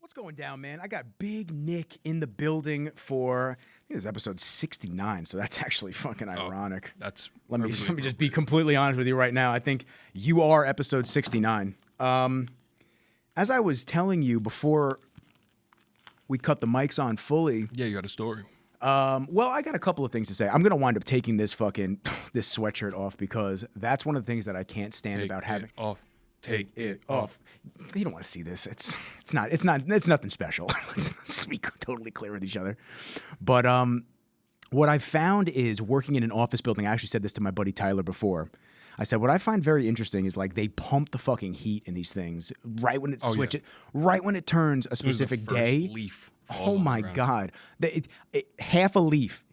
What's going down, man? I got Big Nick in the building for, I think it's episode 69, so that's actually fucking ironic. That's let me just be completely honest with you right now. I think you are episode 69. As I was telling you before we cut the mics on fully. Yeah, you got a story. Well, I got a couple of things to say. I'm going to wind up taking this this sweatshirt off because that's one of the things that I can't stand about having. Take it off. You don't want to see this. It's nothing special. Let's be totally clear with each other. But what I found is working in an office building. I actually said this to my buddy Tyler before. I said what I find very interesting is like they pump the fucking heat in these things right when it switches, right when it turns a specific day. Leaf. Oh my God! Half a leaf.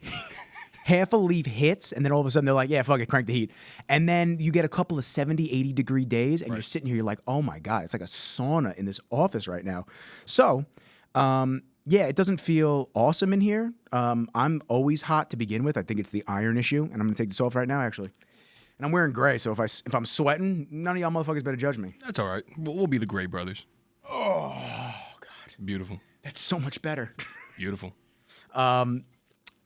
Half a leaf hits, and then all of a sudden they're like, yeah, fuck it, crank the heat. And then you get a couple of 70, 80 degree days, and you're sitting here, you're like, oh my God, it's like a sauna in this office right now. So, yeah, it doesn't feel awesome in here. I'm always hot to begin with. I think it's the iron issue, and I'm going to take this off right now, actually. And I'm wearing gray, so if I'm sweating, none of y'all motherfuckers better judge me. That's all right. We'll be the Gray Brothers. Oh, God. Beautiful. That's so much better. Beautiful.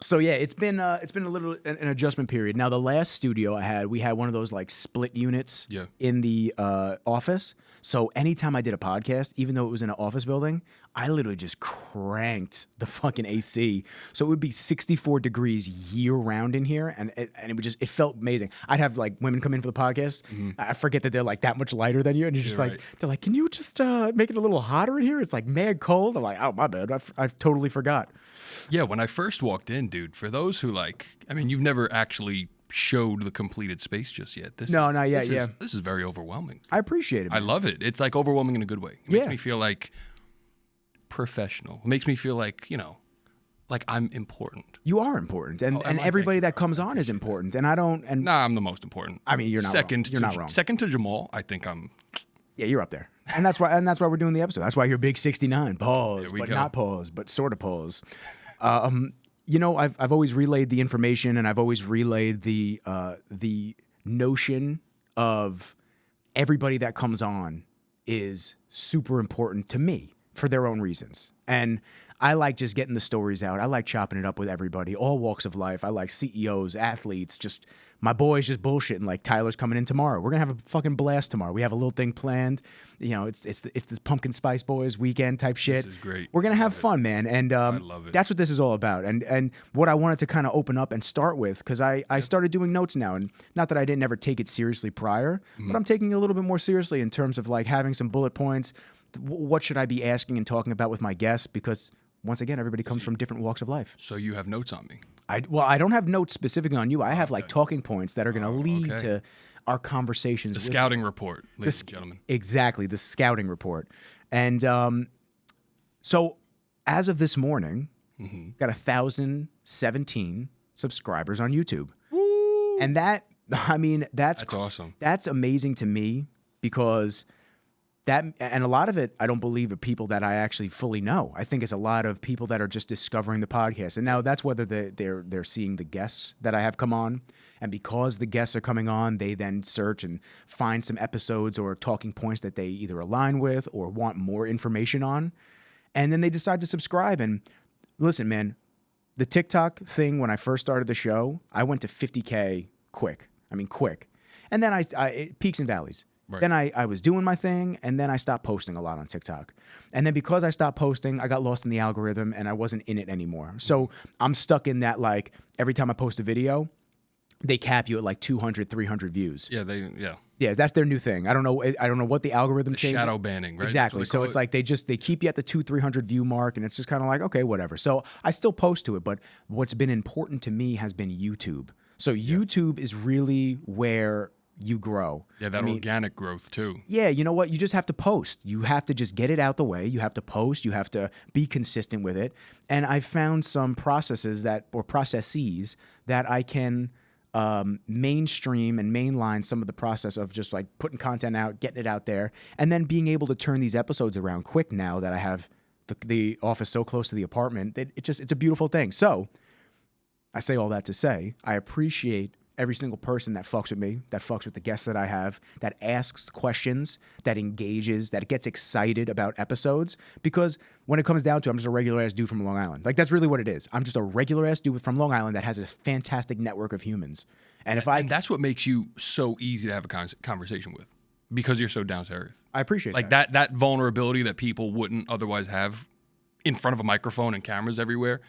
So yeah, it's been a little an adjustment period. Now the last studio I had, we had one of those like split units in the office. So anytime I did a podcast, even though it was in an office building, I literally just cranked the fucking AC. So it would be 64 degrees year round in here, and it felt amazing. I'd have like women come in for the podcast. Mm-hmm. I forget that they're like that much lighter than you, and you're just they're like, can you just make it a little hotter in here? It's like mad cold. I'm like, oh my bad, I've totally forgot. Yeah, when I first walked in, dude, for those who you've never actually showed the completed space just yet. No, not yet, This is very overwhelming. I appreciate it, man. I love it. It's like overwhelming in a good way. It makes me feel like professional. It makes me feel like, like I'm important. You are important, and everybody that comes on is important. And I don't. And nah, I'm the most important. I mean, you're not wrong. You're not wrong. Second to Jamal, I think I'm. Yeah, you're up there, and that's why we're doing the episode. That's why you're Big 69. Pause, but not pause, but sort of pause. I've always relayed the information, and I've always relayed the notion of everybody that comes on is super important to me for their own reasons. And I like just getting the stories out. I like chopping it up with everybody, all walks of life. I like CEOs, athletes, just my boys just bullshitting. Like Tyler's coming in tomorrow. We're gonna have a fucking blast tomorrow. We have a little thing planned. It's this Pumpkin Spice Boys weekend type shit. This is great. We're gonna have fun, man. And I love it. That's what this is all about. And what I wanted to kind of open up and start with, because I started doing notes now, and not that I didn't ever take it seriously prior, but I'm taking it a little bit more seriously in terms of like having some bullet points. What should I be asking and talking about with my guests? Because once again, everybody comes from different walks of life. So you have notes on me? I don't have notes specifically on you. I have like talking points that are going to lead to our conversations. The scouting report, ladies and gentlemen. Exactly, the scouting report. And so as of this morning, got 1,017 subscribers on YouTube. Woo! And that's awesome. That's amazing to me because and a lot of it, I don't believe, are people that I actually fully know. I think it's a lot of people that are just discovering the podcast. And now that's whether they're seeing the guests that I have come on. And because the guests are coming on, they then search and find some episodes or talking points that they either align with or want more information on. And then they decide to subscribe. And listen, man, the TikTok thing, when I first started the show, I went to 50K quick. And then it peaks and valleys. Right. Then I was doing my thing, and then I stopped posting a lot on TikTok. And then because I stopped posting, I got lost in the algorithm, and I wasn't in it anymore. So I'm stuck in that, like, every time I post a video, they cap you at, like, 200, 300 views. Yeah, that's their new thing. I don't know what the algorithm changed. Shadow banning, right? Exactly. So it's like they keep you at the 200-300 view mark, and it's just kind of like, okay, whatever. So I still post to it, but what's been important to me has been YouTube. So YouTube is really where you grow. Yeah, organic growth too. Yeah, you know what? You just have to post. You have to just get it out the way. You have to post. You have to be consistent with it. And I found some processes that I can mainstream and mainline some of the process of just like putting content out, getting it out there, and then being able to turn these episodes around quick now that I have the office so close to the apartment. It's a beautiful thing. So I say all that to say I appreciate every single person that fucks with me, that fucks with the guests that I have, that asks questions, that engages, that gets excited about episodes. Because when it comes down to it, I'm just a regular ass dude from Long Island. Like, that's really what it is. I'm just a regular ass dude from Long Island that has a fantastic network of humans. And and that's what makes you so easy to have a conversation with, because you're so down to earth. I appreciate like that vulnerability that people wouldn't otherwise have in front of a microphone and cameras everywhere.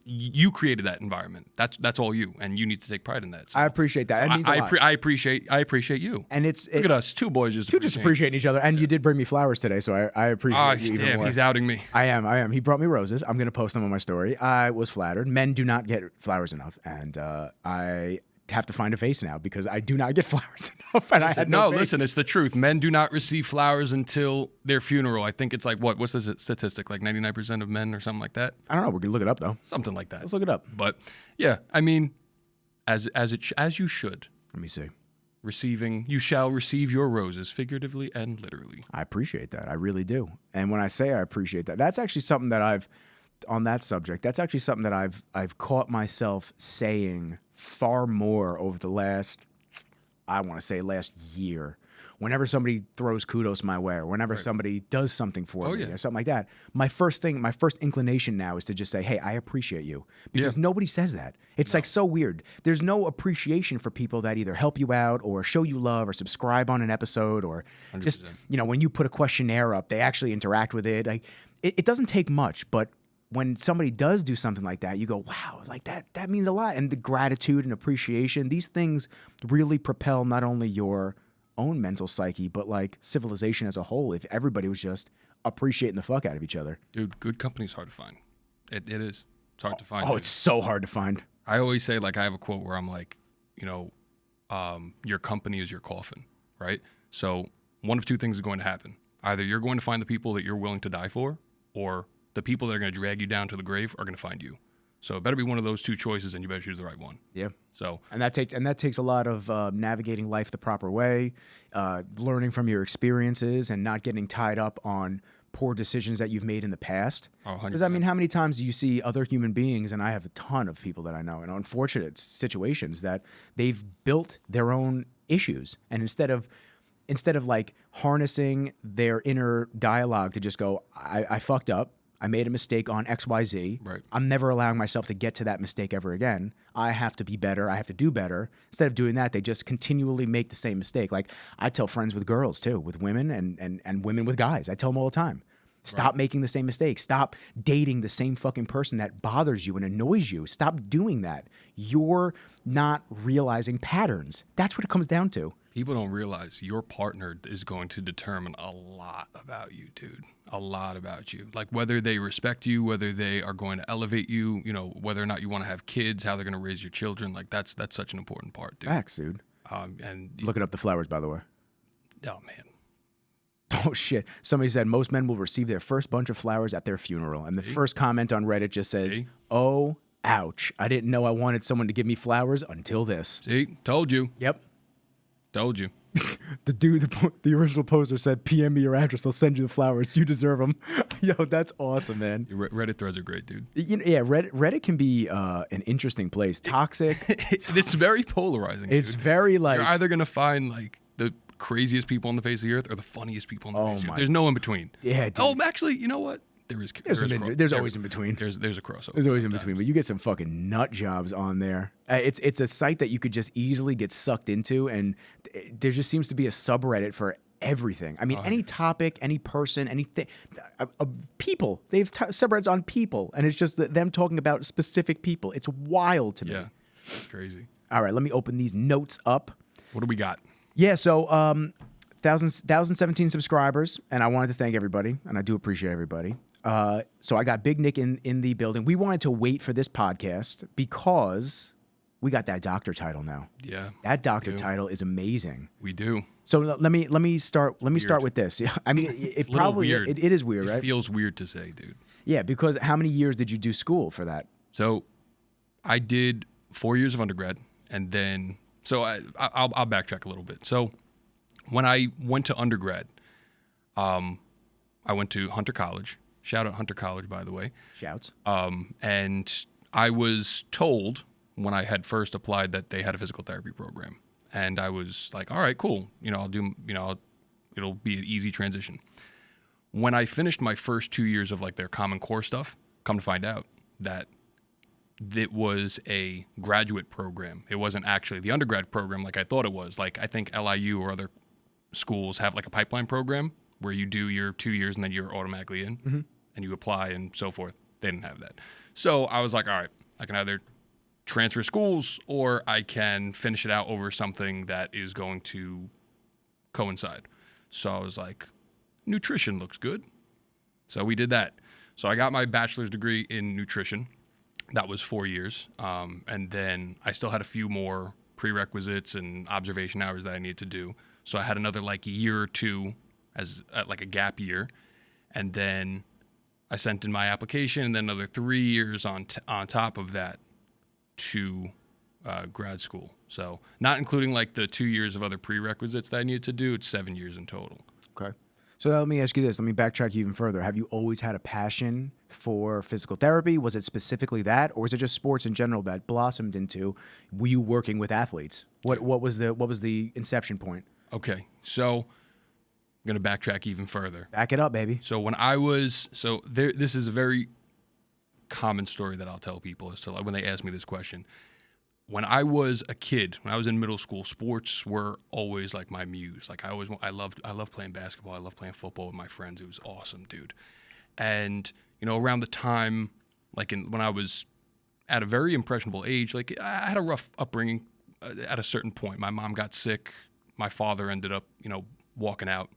You created that environment. That's all you, and you need to take pride in that. So I appreciate that. It means a lot. I appreciate you. And look at us, two boys just appreciating each other. And you did bring me flowers today, so I appreciate you even more. He's outing me. I am. He brought me roses. I'm gonna post them on my story. I was flattered. Men do not get flowers enough, and I have to find a face now because I do not get flowers enough. And I had no face. Listen, it's the truth. Men do not receive flowers until their funeral. I think it's like what's the statistic? Like 99% of men or something like that. I don't know. We can look it up though. Something like that. Let's look it up. But yeah, I mean, as you should. Let me see. You shall receive your roses, figuratively and literally. I appreciate that. I really do. And when I say I appreciate that, that's actually something that on that subject, that's actually something that I've caught myself saying far more over the last year. Whenever somebody throws kudos my way, or whenever somebody does something for me, or something like that, my first inclination now is to just say, hey, I appreciate you. Because nobody says that. It's like so weird. There's no appreciation for people that either help you out or show you love or subscribe on an episode or 100%. Just, when you put a questionnaire up, they actually interact with it. Like it doesn't take much, but when somebody does do something like that, you go, wow, like that means a lot. And the gratitude and appreciation, these things really propel not only your own mental psyche, but like civilization as a whole. If everybody was just appreciating the fuck out of each other. Dude, good company's hard to find. It is. It's hard to find. Oh, it's so hard to find. I always say, like, I have a quote where I'm like, your company is your coffin, right? So one of two things is going to happen. Either you're going to find the people that you're willing to die for, or the people that are going to drag you down to the grave are going to find you. So it better be one of those two choices, and you better choose the right one. Yeah. So and that takes a lot of navigating life the proper way, learning from your experiences, and not getting tied up on poor decisions that you've made in the past. Because, I mean, how many times do you see other human beings, and I have a ton of people that I know in unfortunate situations that they've built their own issues, and instead of like harnessing their inner dialogue to just go, I fucked up. I made a mistake on XYZ. Right. I'm never allowing myself to get to that mistake ever again. I have to be better. I have to do better. Instead of doing that, they just continually make the same mistake. Like, I tell friends with girls too, with women and women with guys. I tell them all the time. Stop making the same mistake. Stop dating the same fucking person that bothers you and annoys you. Stop doing that. You're not realizing patterns. That's what it comes down to. People don't realize your partner is going to determine a lot about you, dude. A lot about you. Like, whether they respect you, whether they are going to elevate you, whether or not you want to have kids, how they're going to raise your children. Like, that's such an important part, dude. Facts, dude. And looking up the flowers, by the way. Oh, man. Oh, shit. Somebody said most men will receive their first bunch of flowers at their funeral. And the first comment on Reddit just says, oh, ouch. I didn't know I wanted someone to give me flowers until this. See? Told you. Yep. Told you. The original poster said, PM me your address. I'll send you the flowers. You deserve them. Yo, that's awesome, man. Reddit threads are great, dude. Reddit can be an interesting place. Toxic. It's very polarizing. It's dude. very like... You're either going to find like the craziest people on the face of the earth or the funniest people on the face of the earth. There's no in between. Yeah, dude. Oh, actually, you know what? There's always in between. There's a crossover. There's always in between, but you get some fucking nut jobs on there. It's a site that you could just easily get sucked into, and there just seems to be a subreddit for everything. I mean, any topic, any person, anything. People. They have subreddits on people, and it's just them talking about specific people. It's wild to me. Yeah, it's crazy. All right, let me open these notes up. What do we got? Yeah, so 1,017 subscribers, and I wanted to thank everybody, and I do appreciate everybody. So I got Big Nick in the building. We wanted to wait for this podcast because we got that doctor title now. Yeah, that doctor title is amazing. We do. So let me start with this. I mean, it probably it is weird, right? It feels weird to say, dude. Yeah, because how many years did you do school for that? So I did 4 years of undergrad, and then I'll backtrack a little bit. So when I went to undergrad, I went to Hunter College. Shout out Hunter College, by the way. Shouts. And I was told when I had first applied that they had a physical therapy program. And I was like, all right, cool. I'll do, it'll be an easy transition. When I finished my first 2 years of like their Common Core stuff, come to find out that it was a graduate program. It wasn't actually the undergrad program like I thought it was. Like I think LIU or other schools have like a pipeline program where you do your 2 years and then you're automatically in and you apply and so forth. They didn't have that. So I was like, all right, I can either transfer schools or I can finish it out over something that is going to coincide. So I was like, nutrition looks good. So we did that. So I got my bachelor's degree in nutrition. That was 4 years. And then I still had a few more prerequisites and observation hours that I needed to do. So I had another like year or two as like a gap year. And then I sent in my application and then another 3 years on top of that to grad school. So not including like the 2 years of other prerequisites that I needed to do, it's 7 years in total. Okay. So let me ask you this. Let me backtrack even further. Have you always had a passion for physical therapy? Was it specifically that, or is it just sports in general that blossomed into you working with athletes? What was the inception point? Okay. So I'm going to backtrack even further. Back it up, baby. So this is a very common story that I'll tell people as to when they ask me this question. When I was a kid, when I was in middle school, sports were always like my muse. Like I loved playing basketball. I loved playing football with my friends. It was awesome, dude. And around the time, like when I was at a very impressionable age, like I had a rough upbringing. At a certain point, my mom got sick. My father ended up, walking out.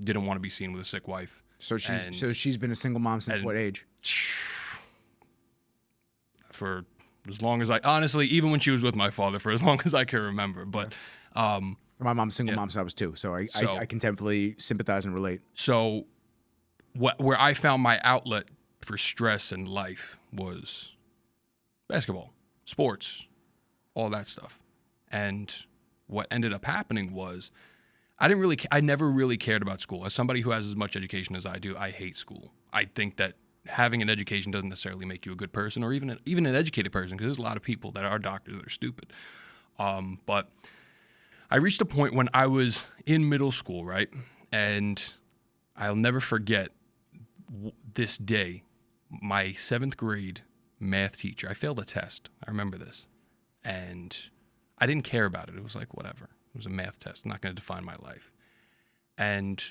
Didn't want to be seen with a sick wife. So she's been a single mom since what age? For as long as honestly, even when she was with my father, for as long as I can remember. But my mom's single mom since I was 2, so I can definitely sympathize and relate. So where I found my outlet for stress in life was basketball, sports, all that stuff. And what ended up happening was I never really cared about school. As somebody who has as much education as I do, I hate school. I think that having an education doesn't necessarily make you a good person or even an educated person, because there's a lot of people that are doctors that are stupid. But I reached a point when I was in middle school, right? And I'll never forget this day, my 7th grade math teacher, I failed a test. I remember this. And I didn't care about it. It was like, whatever. It was a math test. I'm not going to define my life. And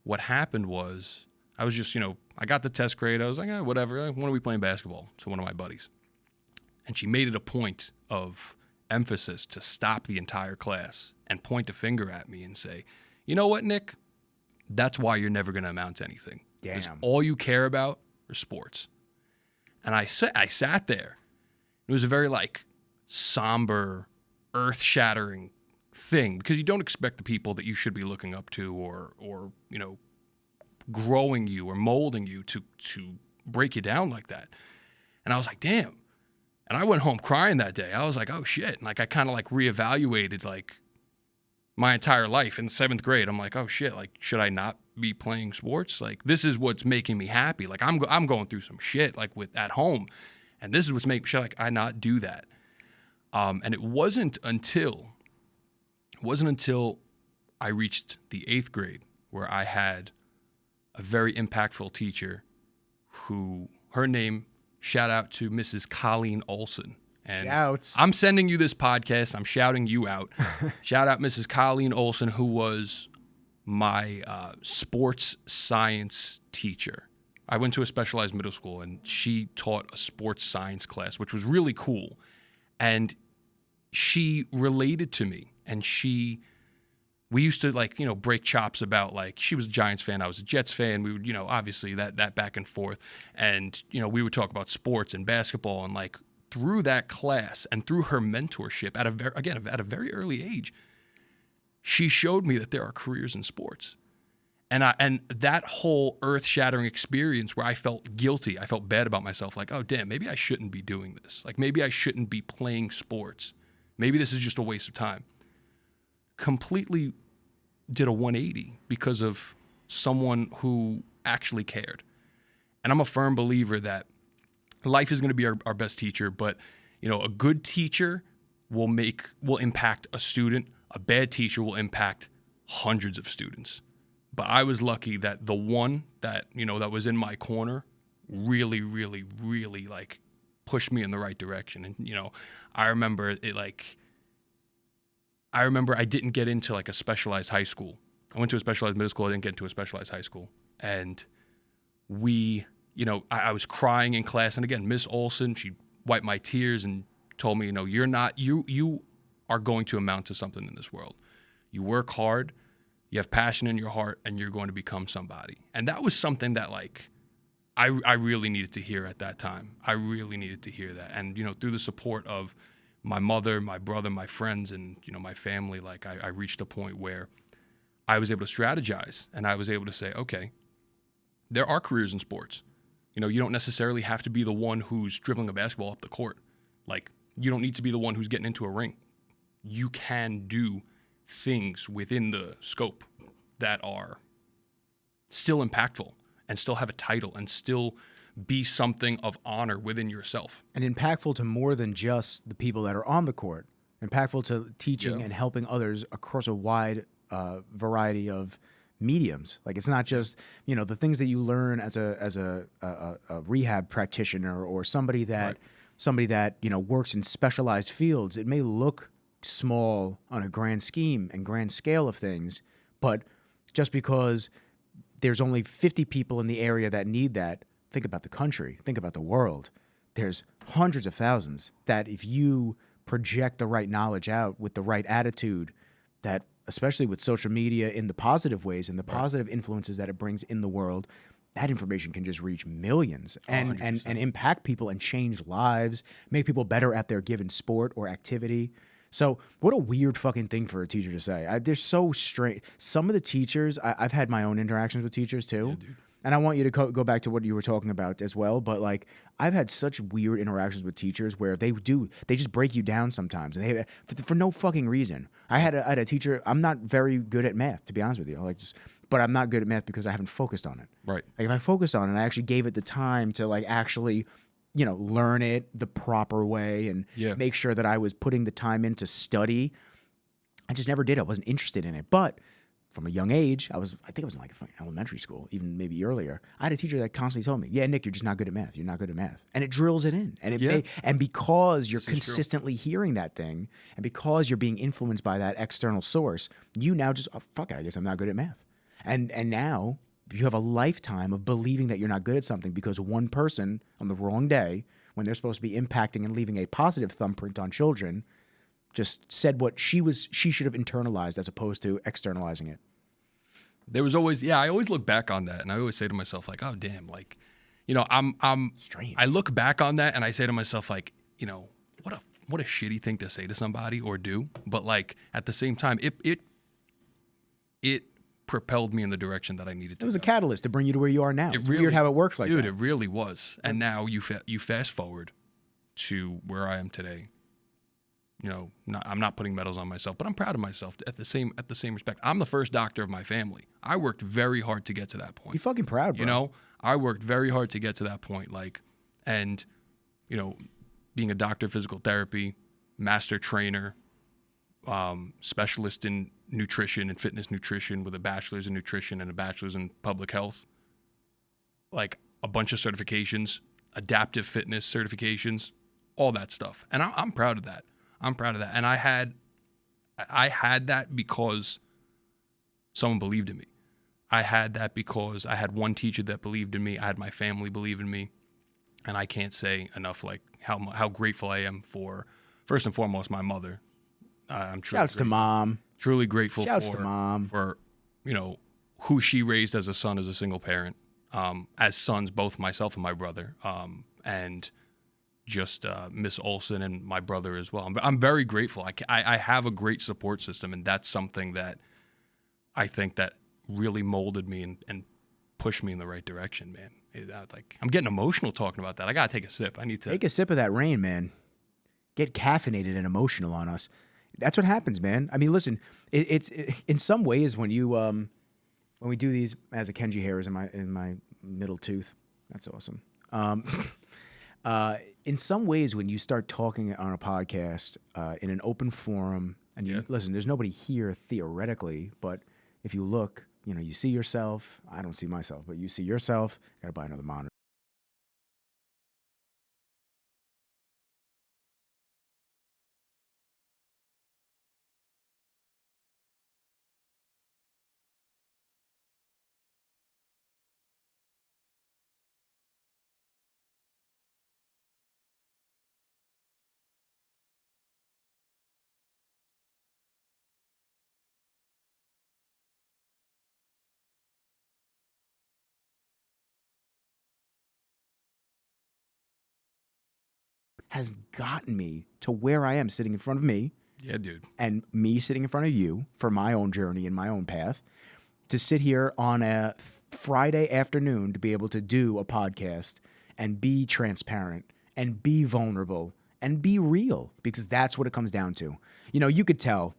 what happened was I was just, I got the test grade. I was like, whatever. When are we playing basketball? To one of my buddies. And she made it a point of emphasis to stop the entire class and point a finger at me and say, you know what, Nick? That's why you're never going to amount to anything. Damn. Because all you care about are sports. And I sat there. It was a very somber, earth-shattering thing, because you don't expect the people that you should be looking up to or growing you or molding you to break you down like that. And I was like, damn. And I went home crying that day. I was like, oh shit. And I kind of reevaluated my entire life in 7th grade. I'm like, oh shit, should I not be playing sports? This is what's making me happy. I'm going through some shit at home, and this is what's making should I not do that? And it wasn't until I reached the 8th grade where I had a very impactful teacher who, her name, shout out to Mrs. Colleen Olson. And Shouts. I'm sending you this podcast. I'm shouting you out. Shout out Mrs. Colleen Olson, who was my sports science teacher. I went to a specialized middle school, and she taught a sports science class, which was really cool. And she related to me, and we used to break chops about she was a Giants fan, I was a Jets fan. We would, obviously that back and forth. And, we would talk about sports and basketball, and through that class and through her mentorship at a very early age, she showed me that there are careers in sports. And that whole earth-shattering experience where I felt guilty, I felt bad about myself, oh damn, maybe I shouldn't be doing this. Maybe I shouldn't be playing sports. Maybe this is just a waste of time. Completely did a 180 because of someone who actually cared. And I'm a firm believer that life is going to be our best teacher, but you know, a good teacher will impact a student. A bad teacher will impact hundreds of students. But I was lucky that the one that, you know, that was in my corner really, really, really like pushed me in the right direction. And, you know, I remember I didn't get into like a specialized high school. I went to a specialized middle school. I didn't get into a specialized high school. And you know, I was crying in class. And again, Miss Olson, she wiped my tears and told me, you know, you are going to amount to something in this world. You work hard, you have passion in your heart, and you're going to become somebody. And that was something that like, I really needed to hear at that time. I really needed to hear that. And, you know, through the support of my mother, my brother, my friends, and, you know, my family, like I reached a point where I was able to strategize and I was able to say, okay, there are careers in sports. You know, you don't necessarily have to be the one who's dribbling a basketball up the court. Like, you don't need to be the one who's getting into a ring. You can do things within the scope that are still impactful and still have a title and still be something of honor within yourself. And impactful to more than just the people that are on the court. Impactful to teaching and helping others across a wide variety of mediums. Like, it's not just, you know, the things that you learn as a rehab practitioner or somebody that you know works in specialized fields. It may look small on a grand scheme and grand scale of things, but just because there's only 50 people in the area that need that, think about the country, think about the world. There's hundreds of thousands that if you project the right knowledge out with the right attitude, that especially with social media in the positive ways and the positive influences that it brings in the world, that information can just reach millions and impact people and change lives, make people better at their given sport or activity. So what a weird fucking thing for a teacher to say. They're so strange. Some of the teachers, I've had my own interactions with teachers too. Yeah, and I want you to go back to what you were talking about as well. But like, I've had such weird interactions with teachers where they just break you down sometimes, and for no fucking reason. I had a teacher. I'm not very good at math, to be honest with you. But I'm not good at math because I haven't focused on it. Right. Like, if I focused on it, I actually gave it the time to like actually, you know, learn it the proper way and make sure that I was putting the time in to study. I just never did. I wasn't interested in it. But from a young age, I think it was in like elementary school, even maybe earlier. I had a teacher that constantly told me, "Yeah, Nick, you're just not good at math. You're not good at math," and it drills it in. And and because you're consistently hearing that thing, and because you're being influenced by that external source, you now just fuck it. I guess I'm not good at math. And now you have a lifetime of believing that you're not good at something because one person on the wrong day, when they're supposed to be impacting and leaving a positive thumbprint on children, just said what she should have internalized as opposed to externalizing it. There was always, I always look back on that and I always say to myself, like, oh damn, like, you know, I'm strange. I look back on that and I say to myself, like, you know, what a shitty thing to say to somebody or do. But like, at the same time, it propelled me in the direction that I needed to. It was a catalyst to bring you to where you are now. It's weird how it works like that. Dude, it really was. And now you fast forward to where I am today. You know, I'm not putting medals on myself, but I'm proud of myself at the same respect. I'm the first doctor of my family. I worked very hard to get to that point. You're fucking proud, bro. You know, I worked very hard to get to that point. Like, and, you know, being a doctor of physical therapy, master trainer, specialist in nutrition and fitness nutrition with a bachelor's in nutrition and a bachelor's in public health, like a bunch of certifications, adaptive fitness certifications, all that stuff. And I'm proud of that. I'm proud of that. And I had that because someone believed in me. I had that because I had one teacher that believed in me. I had my family believe in me. And I can't say enough, like, how grateful I am for, first and foremost, my mother. I'm truly Shouts to mom. Truly grateful to mom for, you know, who she raised as a son, as a single parent, as sons, both myself and my brother, and just Miss Olson and my brother as well. I'm very grateful. I have a great support system, and that's something that I think that really molded me and pushed me in the right direction, man. I'm getting emotional talking about that. I gotta take a sip. I need to take a sip of that rain, man. Get caffeinated and emotional on us. That's what happens, man. I mean, listen, it's in some ways when you when we do these, as a Kenji hair is in my middle tooth. That's awesome. In some ways, when you start talking on a podcast in an open forum, and you listen, there's nobody here theoretically, but if you look, you see yourself. I don't see myself, but you see yourself. Got to buy another monitor. Has gotten me to where I am sitting in front of me. Yeah, dude. And me sitting in front of you for my own journey and my own path, to sit here on a Friday afternoon to be able to do a podcast and be transparent and be vulnerable and be real, because that's what it comes down to. You could tell.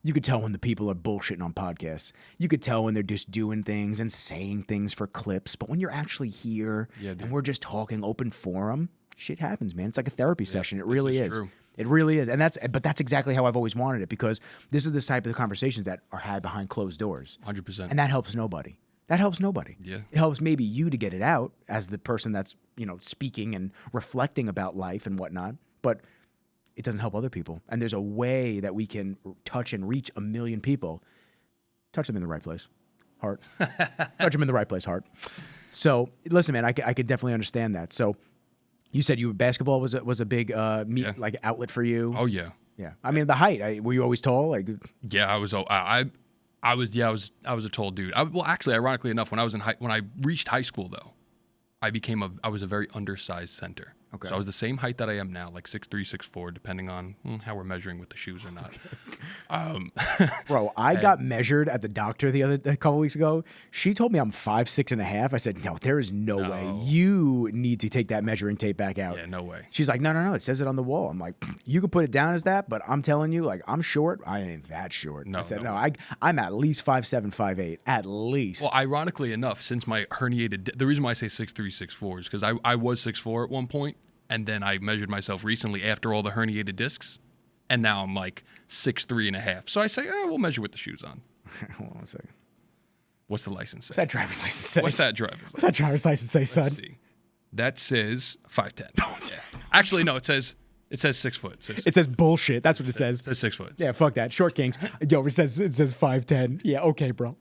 You could tell when the people are bullshitting on podcasts. You could tell when they're just doing things and saying things for clips. But when you're actually here and we're just talking open forum, shit happens, man. It's like a therapy session. It really is. True. It really is. But that's exactly how I've always wanted it, because this is the type of conversations that are had behind closed doors. 100%. And that helps nobody. That helps nobody. Yeah. It helps maybe you to get it out as the person that's, speaking and reflecting about life and whatnot. But it doesn't help other people. And there's a way that we can touch and reach 1 million people. Touch them in the right place. Heart. Touch them in the right place, heart. So, listen, man, I could definitely understand that. So, you said basketball was a big like outlet for you. Oh yeah. Yeah. I mean, the height. Were you always tall? Like. Yeah, I was a tall dude. Well, actually, ironically enough, when I reached high school though, I was a very undersized center. Okay. So I was the same height that I am now, like 6'3", 6'4", depending on how we're measuring with the shoes or not. Bro, I got measured at the doctor a couple weeks ago. She told me I'm 5'6.5". I said, no, there is no way. You need to take that measuring tape back out. Yeah, no way. She's like, no, it says it on the wall. I'm like, you can put it down as that, but I'm telling you, like, I'm short. I ain't that short. No, I said, no. I'm at least 5'7", 5'8", at least. Well, ironically enough, since my herniated, the reason why I say 6'3", 6'4" is because I was 6'4" at one point. And then I measured myself recently after all the herniated discs, and now I'm like 6'3.5". So I say, we'll measure with the shoes on. Hold on a second. What's the license say? What's that driver's license say? What's that driver's license? What's that driver's license say, son? Let's see. That says 5'10". Yeah. Actually, no, it says 6 foot. It says bullshit. That's what it says. It says 6 foot. Yeah, fuck that. Short Kings. Yo, it says 5'10". Yeah, okay, bro.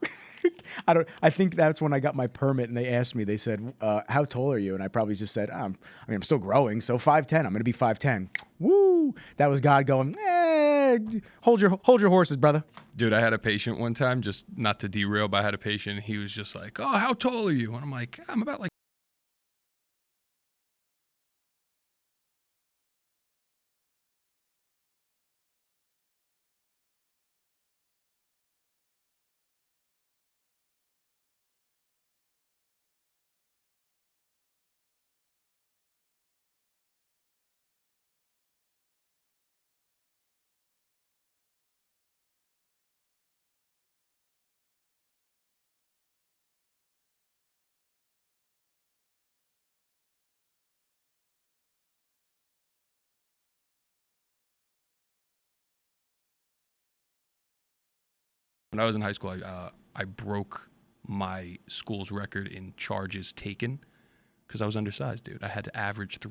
I think that's when I got my permit, and they asked me. They said, "How tall are you?" And I probably just said, I'm still growing, so 5'10". I'm gonna be 5'10". Woo! That was God going, hold your horses, brother. Dude, I had a patient one time, just not to derail, but I had a patient. He was just like, "Oh, how tall are you?" And I'm like, "I'm about like." When I was in high school, I broke my school's record in charges taken because I was undersized, dude. I had to averaged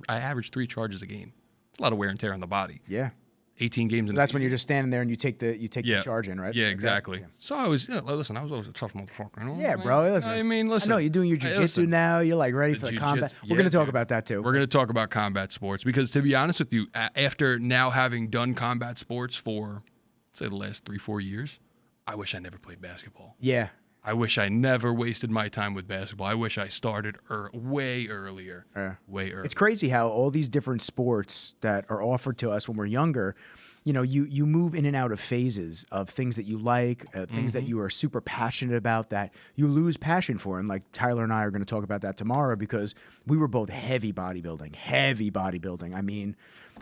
3 charges a game. It's a lot of wear and tear on the body. Yeah. 18 games. So that's when you're just standing there and you take the charge in, right? Yeah, exactly. Yeah. So I was always a tough motherfucker. Yeah, bro. Listen. I mean, listen. I know you're doing your jiu-jitsu now. You're like ready for the combat. We're going to talk about that too. We're going to talk about combat sports because, to be honest with you, after now having done combat sports for, say, the last 3-4 years, I wish I never played basketball. Yeah. I wish I never wasted my time with basketball. I wish I started way earlier. Way earlier. It's crazy how all these different sports that are offered to us when we're younger, you move in and out of phases of things that you like, things that you are super passionate about that you lose passion for. And like Tyler and I are going to talk about that tomorrow because we were both heavy bodybuilding. I mean,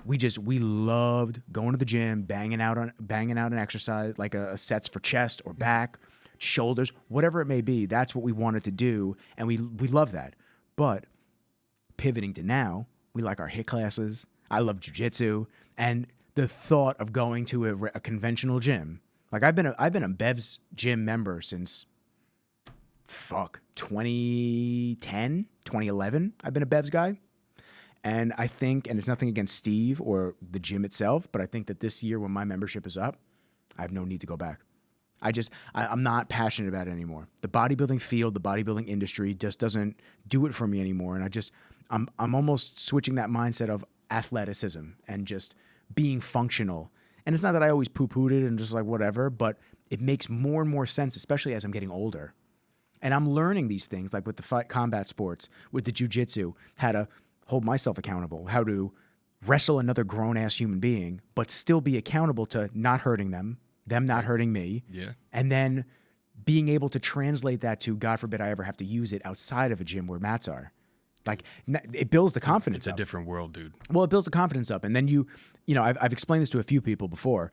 we loved going to the gym, banging out an exercise like a sets for chest or back, shoulders, whatever it may be. That's what we wanted to do, and we love that. But pivoting to now, We like our HIIT classes. I love jujitsu. And the thought of going to a conventional gym, like I've been a Bev's gym member since 2010, 2011. I've been a Bev's guy. And I think, and it's nothing against Steve or the gym itself, but I think that this year when my membership is up, I have no need to go back. I'm not passionate about it anymore. The bodybuilding field, the bodybuilding industry just doesn't do it for me anymore. And I'm almost switching that mindset of athleticism and just being functional. And it's not that I always poo-pooed it and just like whatever, but it makes more and more sense, especially as I'm getting older. And I'm learning these things, like with the combat sports, with the jiu-jitsu, how to hold myself accountable, how to wrestle another grown-ass human being, but still be accountable to not hurting them not hurting me, and then being able to translate that to, God forbid I ever have to use it outside of a gym where mats are. Like, it builds the confidence up. It's a different world, dude. Well, it builds the confidence up. And then you know, I've explained this to a few people before.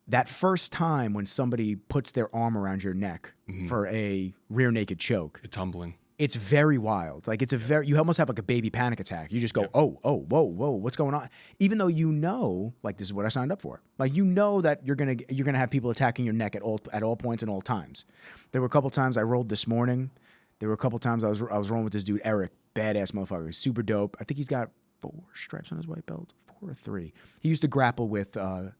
That first time when somebody puts their arm around your neck for a rear naked choke. It's humbling. It's very wild. Like you almost have like a baby panic attack. You just go, oh, whoa, what's going on? Even though you know, like this is what I signed up for. Like you know that you're gonna have people attacking your neck at all points and all times. There were a couple times I rolled this morning. There were a couple times I was rolling with this dude Eric, badass motherfucker. He's super dope. I think he's got 4 stripes on his white belt, 4 or 3. He used to grapple with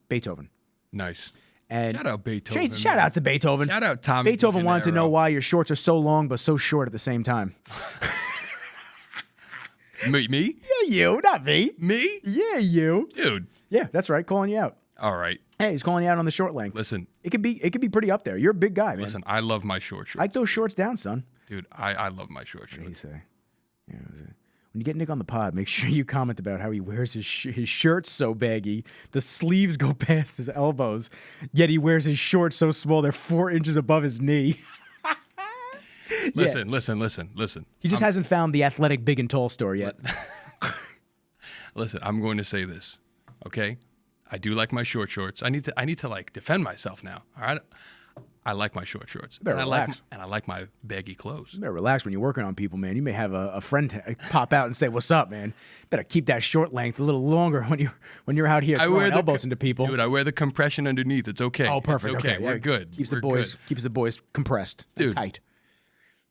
Beethoven. Nice. And shout out Beethoven. Shout out to Beethoven. Shout out Tommy. Beethoven wanted to know why your shorts are so long but so short at the same time. Me? Yeah, you, not me. Me? Yeah, you. Dude. Yeah, that's right. Calling you out. All right. Hey, he's calling you out on the short length. Listen. It could be pretty up there. You're a big guy, man. Listen, I love my short shorts. Like those shorts down, son. Dude, I love my short What shorts. do you say? Yeah, when you get Nick on the pod, make sure you comment about how he wears his shirts so baggy, the sleeves go past his elbows, yet he wears his shorts so small they're 4 inches above his knee. Listen. He just hasn't found the athletic big and tall store yet. Listen, I'm going to say this, okay? I do like my short shorts. I need to like defend myself now. All right. I like my short shorts. You better relax. I like my baggy clothes. You better relax when you're working on people, man. You may have a friend pop out and say, "What's up, man?" Better keep that short length a little longer when you're out here throwing elbows into people. Dude, I wear the compression underneath. It's okay. Oh, perfect. It's okay. Yeah. We're good. Keeps We're the boys compressed and tight.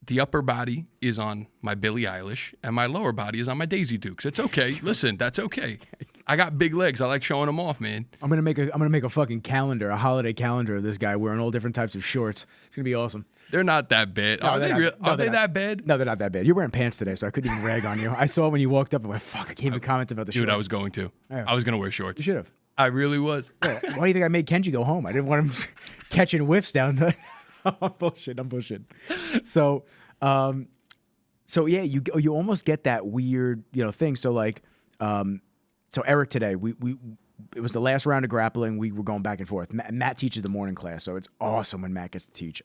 The upper body is on my Billie Eilish, and my lower body is on my Daisy Dukes. It's okay. Listen, that's okay. I got big legs. I like showing them off, man. I'm gonna make a fucking calendar, a holiday calendar of this guy wearing all different types of shorts. It's gonna be awesome. They're not that bad. Are they that bad? No, they're not that bad. You're wearing pants today, so I couldn't even rag on you. I saw when you walked up and went, "Fuck!" I can't even comment about the shorts. Dude, I was going to. Yeah. I was gonna wear shorts. You should have. I really was. Yeah. Why do you think I made Kenji go home? I didn't want him catching whiffs down the. I'm bullshit. So yeah, you almost get that weird, thing. So like, so Eric today, it was the last round of grappling. We were going back and forth. Matt teaches the morning class, so it's awesome when Matt gets to teach.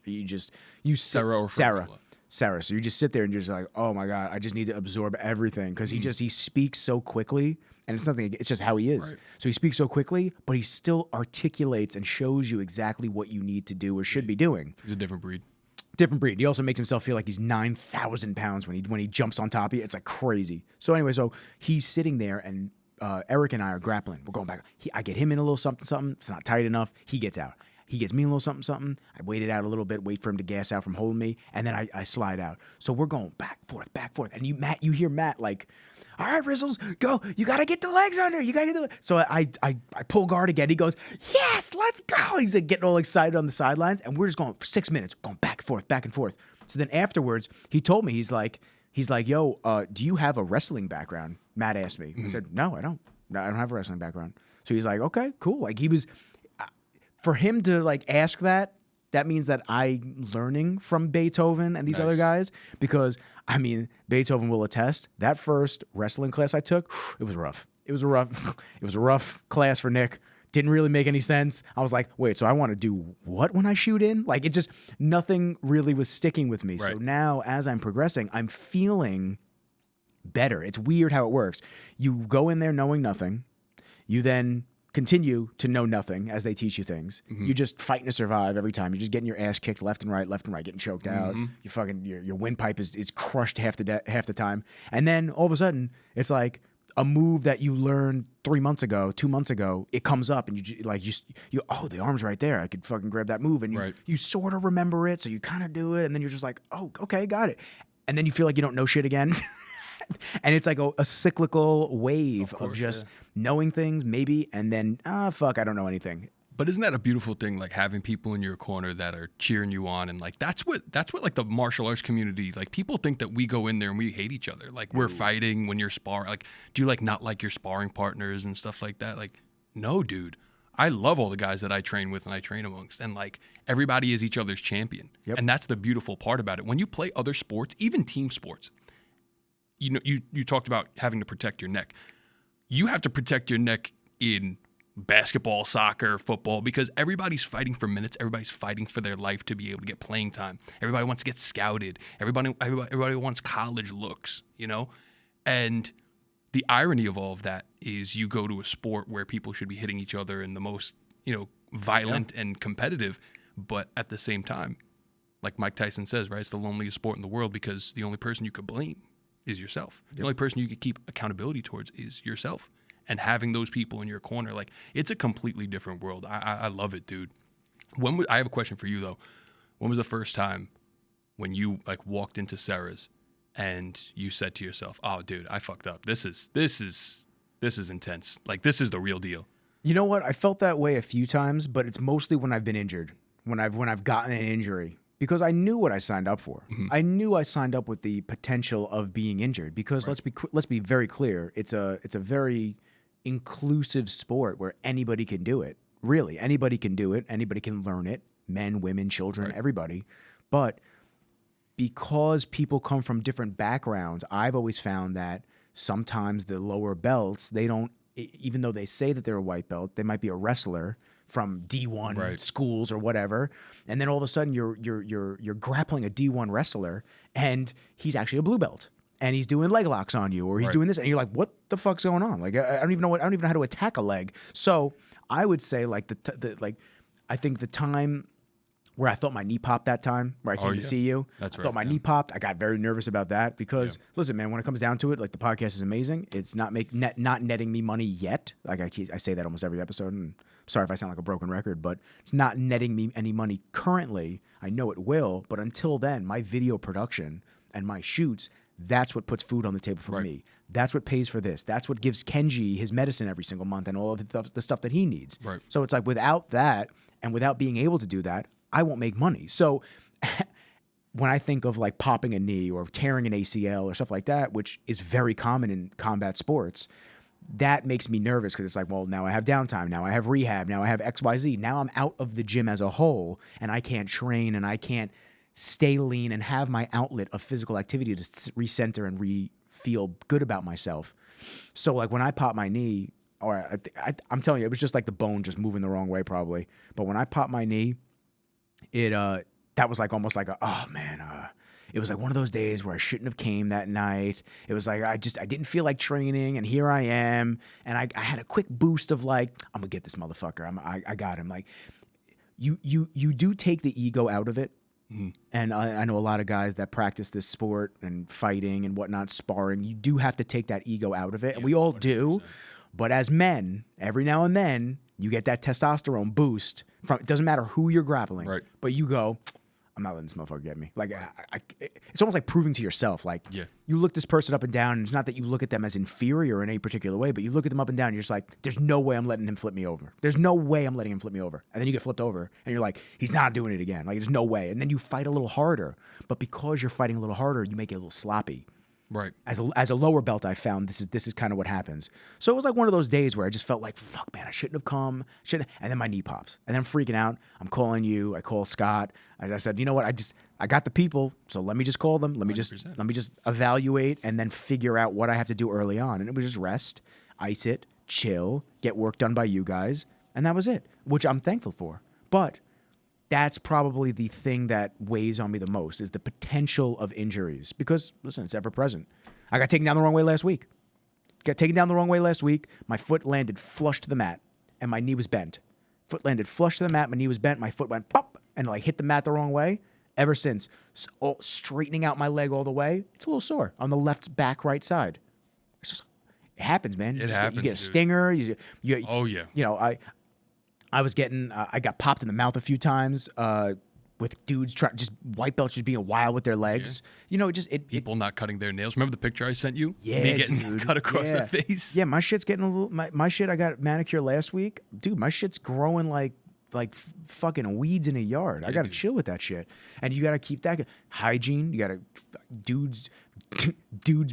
Sarah. So you just sit there and you're just like, oh my God, I just need to absorb everything because he speaks so quickly, and it's just how he is. Right. So he speaks so quickly, but he still articulates and shows you exactly what you need to do or should be doing. He's a different breed. He also makes himself feel like he's 9,000 pounds when he jumps on top of you. It's like crazy. So anyway, he's sitting there and Eric and I are grappling. We're going back. I get him in a little something. It's not tight enough. He gets out. He gets me in a little something. I wait it out a little bit, wait for him to gas out from holding me, and then I slide out. So we're going back, forth. And you hear Matt like, all right, Rizzles, go. You got to get the legs under. You got to get the. So I pull guard again. He goes, yes, let's go. He's like getting all excited on the sidelines, and we're just going for 6 minutes, going back and forth. So then afterwards, he told me, he's like, yo, do you have a wrestling background? Matt asked me. I said, no, I don't. No, I don't have a wrestling background. So he's like, okay, cool. Like he was, for him to like ask that means that I'm learning from Beethoven and these other guys, because I mean, Beethoven will attest that first wrestling class I took, it was rough. It was a rough class for Nick. Didn't really make any sense. I was like, wait, so I want to do what when I shoot in? Like nothing really was sticking with me. Right. So now as I'm progressing, I'm feeling better. It's weird how it works. You go in there knowing nothing. You then continue to know nothing as they teach you things. Mm-hmm. You're just fighting to survive every time. You're just getting your ass kicked left and right, getting choked out. You fucking your windpipe is crushed half the time. And then all of a sudden, it's like, a move that you learned 3 months ago, 2 months ago, it comes up and you oh, the arm's right there. I could fucking grab that move. And you sort of remember it. So you kind of do it. And then you're just like, oh, okay, got it. And then you feel like you don't know shit again. And it's like a cyclical wave of just knowing things maybe. And then, fuck, I don't know anything. But isn't that a beautiful thing? Like having people in your corner that are cheering you on, and like that's what like the martial arts community. Like people think that we go in there and we hate each other. Like we're fighting when you're sparring. Like, do you like not like your sparring partners and stuff like that? Like, no, dude. I love all the guys that I train with and I train amongst, and like everybody is each other's champion. Yep. And that's the beautiful part about it. When you play other sports, even team sports, you know, you talked about having to protect your neck. You have to protect your neck in basketball, soccer, football, because everybody's fighting for minutes. Everybody's fighting for their life to be able to get playing time. Everybody wants to get scouted. Everybody wants college looks, you know? And the irony of all of that is you go to a sport where people should be hitting each other in the most, you know, violent and competitive, but at the same time, like Mike Tyson says, right, it's the loneliest sport in the world because the only person you could blame is yourself. The only person you could keep accountability towards is yourself. And having those people in your corner, like, it's a completely different world. I love it, dude. I have a question for you, though. When was the first time when you, like, walked into Sarah's and you said to yourself, oh, dude, I fucked up. This is intense. Like, this is the real deal. You know what? I felt that way a few times, but it's mostly when I've been injured, when I've gotten an injury. Because I knew what I signed up for. Mm-hmm. I knew I signed up with the potential of being injured. Because let's be very clear, it's a very inclusive sport where anybody can do it. Really, anybody can do it. Anybody can learn it. Men, women, children, everybody. But because people come from different backgrounds, I've always found that sometimes the lower belts, they don't, even though they say that they're a white belt, they might be a wrestler from D1 schools or whatever, and then all of a sudden you're grappling a D1 wrestler, and he's actually a blue belt, and he's doing leg locks on you, or he's doing this, and you're like, what the fuck's going on? Like I don't even know how to attack a leg. So I would say like I think the time where I thought my knee popped that time, where I came to see you, I thought my knee popped. I got very nervous about that because, listen, man, when it comes down to it, like the podcast is amazing. It's not netting me money yet. Like I say that almost every episode, and sorry if I sound like a broken record, but it's not netting me any money currently. I know it will, but until then, my video production and my shoots, that's what puts food on the table for me. That's what pays for this. That's what gives Kenji his medicine every single month and all of the stuff that he needs. Right. So it's like without that and without being able to do that, I won't make money. So when I think of like popping a knee or tearing an ACL or stuff like that, which is very common in combat sports, that makes me nervous because it's like, well, now I have downtime. Now I have rehab. Now I have XYZ. Now I'm out of the gym as a whole, and I can't train and I can't stay lean and have my outlet of physical activity to recenter and feel good about myself. So like when I popped my knee, or I'm telling you, it was just like the bone just moving the wrong way probably. But when I popped my knee, that was like almost like it was like one of those days where I shouldn't have came that night. It was like I didn't feel like training, and here I am, and I had a quick boost of like, I'm gonna get this motherfucker. I got him. Like you do take the ego out of it. Mm-hmm. And I know a lot of guys that practice this sport and fighting and whatnot, sparring. You do have to take that ego out of it, and we all 100%. Do. But as men, every now and then, you get that testosterone boost. It doesn't matter who you're grappling, but you go, I'm not letting this motherfucker get me. Like, it's almost like proving to yourself. Like, you look this person up and down, and it's not that you look at them as inferior in any particular way, but you look at them up and down, and you're just like, there's no way I'm letting him flip me over. There's no way I'm letting him flip me over. And then you get flipped over, and you're like, he's not doing it again. Like, there's no way. And then you fight a little harder. But because you're fighting a little harder, you make it a little sloppy. Right. As a lower belt, I found this is kind of what happens. So it was like one of those days where I just felt like, fuck, man, I shouldn't have come. And then my knee pops. And then I'm freaking out. I'm calling you. I call Scott. I said, you know what? I got the people. So let me just call them. Let me just evaluate and then figure out what I have to do early on. And it was just rest, ice it, chill, get work done by you guys. And that was it, which I'm thankful for. But that's probably the thing that weighs on me the most is the potential of injuries. Because, listen, it's ever present. I got taken down the wrong way last week. My foot landed flush to the mat, and my knee was bent. Foot landed flush to the mat, my knee was bent, my foot went pop, and like hit the mat the wrong way. Ever since, straightening out my leg all the way, it's a little sore on the left back right side. It happens, man. It happens, You get a dude. stinger. Oh yeah. You know, I was getting, I got popped in the mouth a few times with dudes trying, just white belts just being wild with their legs. You know, People not cutting their nails. Remember the picture I sent you? Yeah, Me getting dude. cut across the face. Yeah, my shit's getting a little. My shit. I got manicure last week, dude. My shit's growing like fucking weeds in a yard. I gotta chill with that shit, and you gotta keep that hygiene. You gotta dudes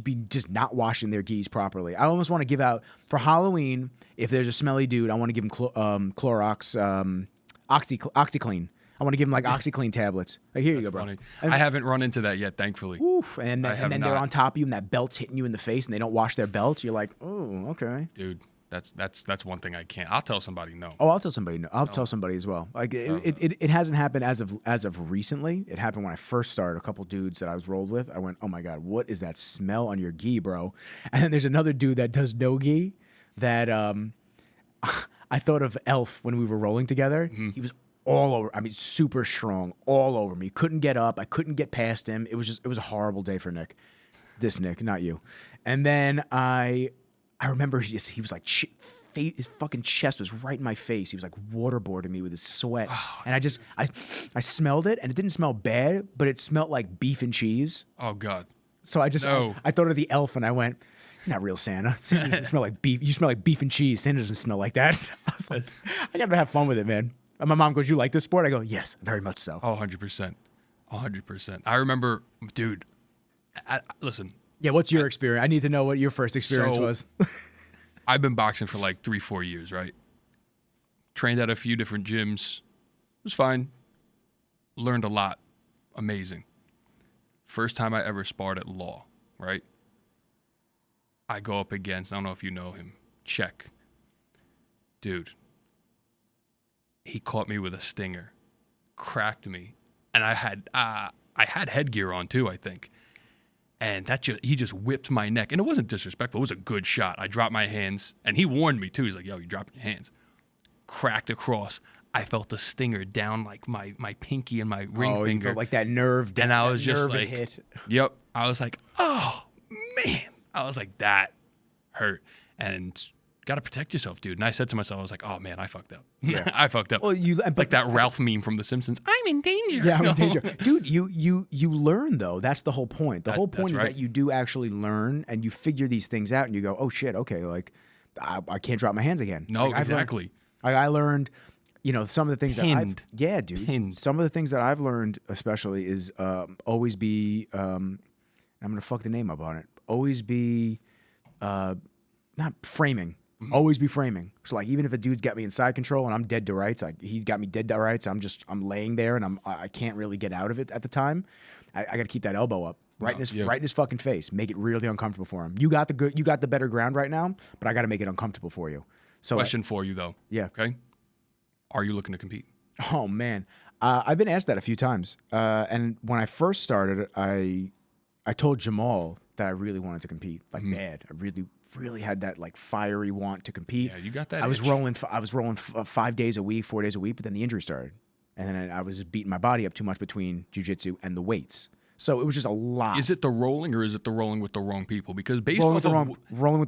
be just not washing their geese properly. I almost want to give out for Halloween. If there's a smelly dude, I want to give him Clorox, OxyClean. I want to give him like OxyClean tablets. Like, here you go, bro. Funny. I haven't run into that yet, thankfully. Oof. And then they're not. on top of you, and that belt's hitting you in the face, and they don't wash their belts. You're like, oh, okay. Dude, that's one thing I can't. I'll tell somebody no. Oh, I'll tell somebody. No. I'll tell somebody as well. Like it hasn't happened as of recently. It happened when I first started. A couple dudes that I was rolled with. I went, oh my god, what is that smell on your gi, bro? And then there's another dude that does no gi that I thought of Elf when we were rolling together. He was all over. I mean, super strong, all over me. Couldn't get up. I couldn't get past him. It was a horrible day for Nick. This Nick, not you. And then I remember he was like, his fucking chest was right in my face. He was like waterboarding me with his sweat. And I smelled it, and it didn't smell bad, but it smelled like beef and cheese. Oh God. So I thought of the Elf, and I went, you're not real Santa. Santa doesn't smell like beef. You smell like beef and cheese. Santa doesn't smell like that. I was like, I gotta have fun with it, man. And my mom goes, you like this sport? I go, yes, very much so. Oh, 100%. 100%. I remember, dude, listen. Yeah, what's your experience? I need to know what your first experience was. I've been boxing for like 3-4 years, right? Trained at a few different gyms. It was fine. Learned a lot. Amazing. First time I ever sparred at Law, right? I go up against, I don't know if you know him, Czech. Dude. He caught me with a stinger. Cracked me. And I had headgear on too, I think. And he just whipped my neck. And it wasn't disrespectful. It was a good shot. I dropped my hands. And he warned me, too. He's like, yo, you dropping your hands. Cracked across. I felt the stinger down like my pinky and my ring finger. You felt like that nerve. And I was just like, hit. Yep. I was like, oh, man. I was like, that hurt. And got to protect yourself, dude. And I said to myself, I was like, oh, man, I fucked up. Yeah. I fucked up. Well, like that Ralph meme from The Simpsons. I'm in danger. Yeah, I'm in danger. Dude, you learn, though. That's the whole point. The whole point is that you do actually learn, and you figure these things out, and you go, oh, shit, okay, like, I can't drop my hands again. No, like, exactly. I learned, some of the things dude. Pinned. Some of the things that I've learned, especially, is always be, I'm going to fuck the name up on it, always be, not framing. Always be framing. So like, even if a dude's got me in side control and I'm dead to rights, like he's got me dead to rights, I'm laying there and I can't really get out of it at the time. I got to keep that elbow up right in his fucking face. Make it really uncomfortable for him. You got the better ground right now, but I got to make it uncomfortable for you. So question for you though. Yeah. Okay. Are you looking to compete? Oh man, I've been asked that a few times. And when I first started, I told Jamal that I really wanted to compete, like bad. I really had that like fiery want to compete. Yeah, you got that. I was rolling 5 days a week, 4 days a week, but then the injury started, and then I was beating my body up too much between jiu-jitsu and the weights. So it was just a lot. Is it the rolling, or is it the rolling with the wrong people? Because rolling with the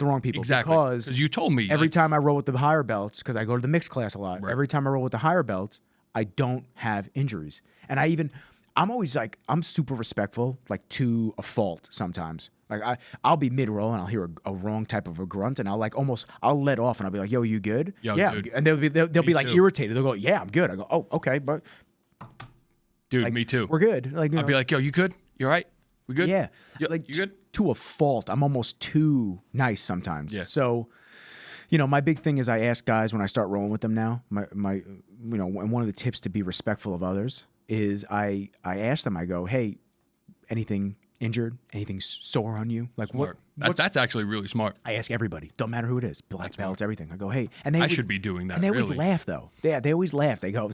wrong people. Exactly. Because you told me every time I roll with the higher belts, because I go to the mixed class a lot. Right. Every time I roll with the higher belts, I don't have injuries, and I'm always like, I'm super respectful, like to a fault sometimes. Like I'll be mid-roll and I'll hear a wrong type of a grunt, and I'll let off and I'll be like, yo, you good? Yo, yeah. Dude. And they'll be like irritated. They'll go, yeah, I'm good. I go, oh, okay, but dude, like, me too. We're good. Like, I'll be like, yo, you good? You all right? We good? Yeah. Yo, like you good? To a fault. I'm almost too nice sometimes. Yeah. So, my big thing is I ask guys when I start rolling with them now, and one of the tips to be respectful of others is I ask them, I go, hey, anything injured, anything sore on you? Like smart. That's actually really smart. I ask everybody, don't matter who it is, black belts, everything. I go, hey, and I should be doing that. And they always really. laugh though. They always laugh. They go,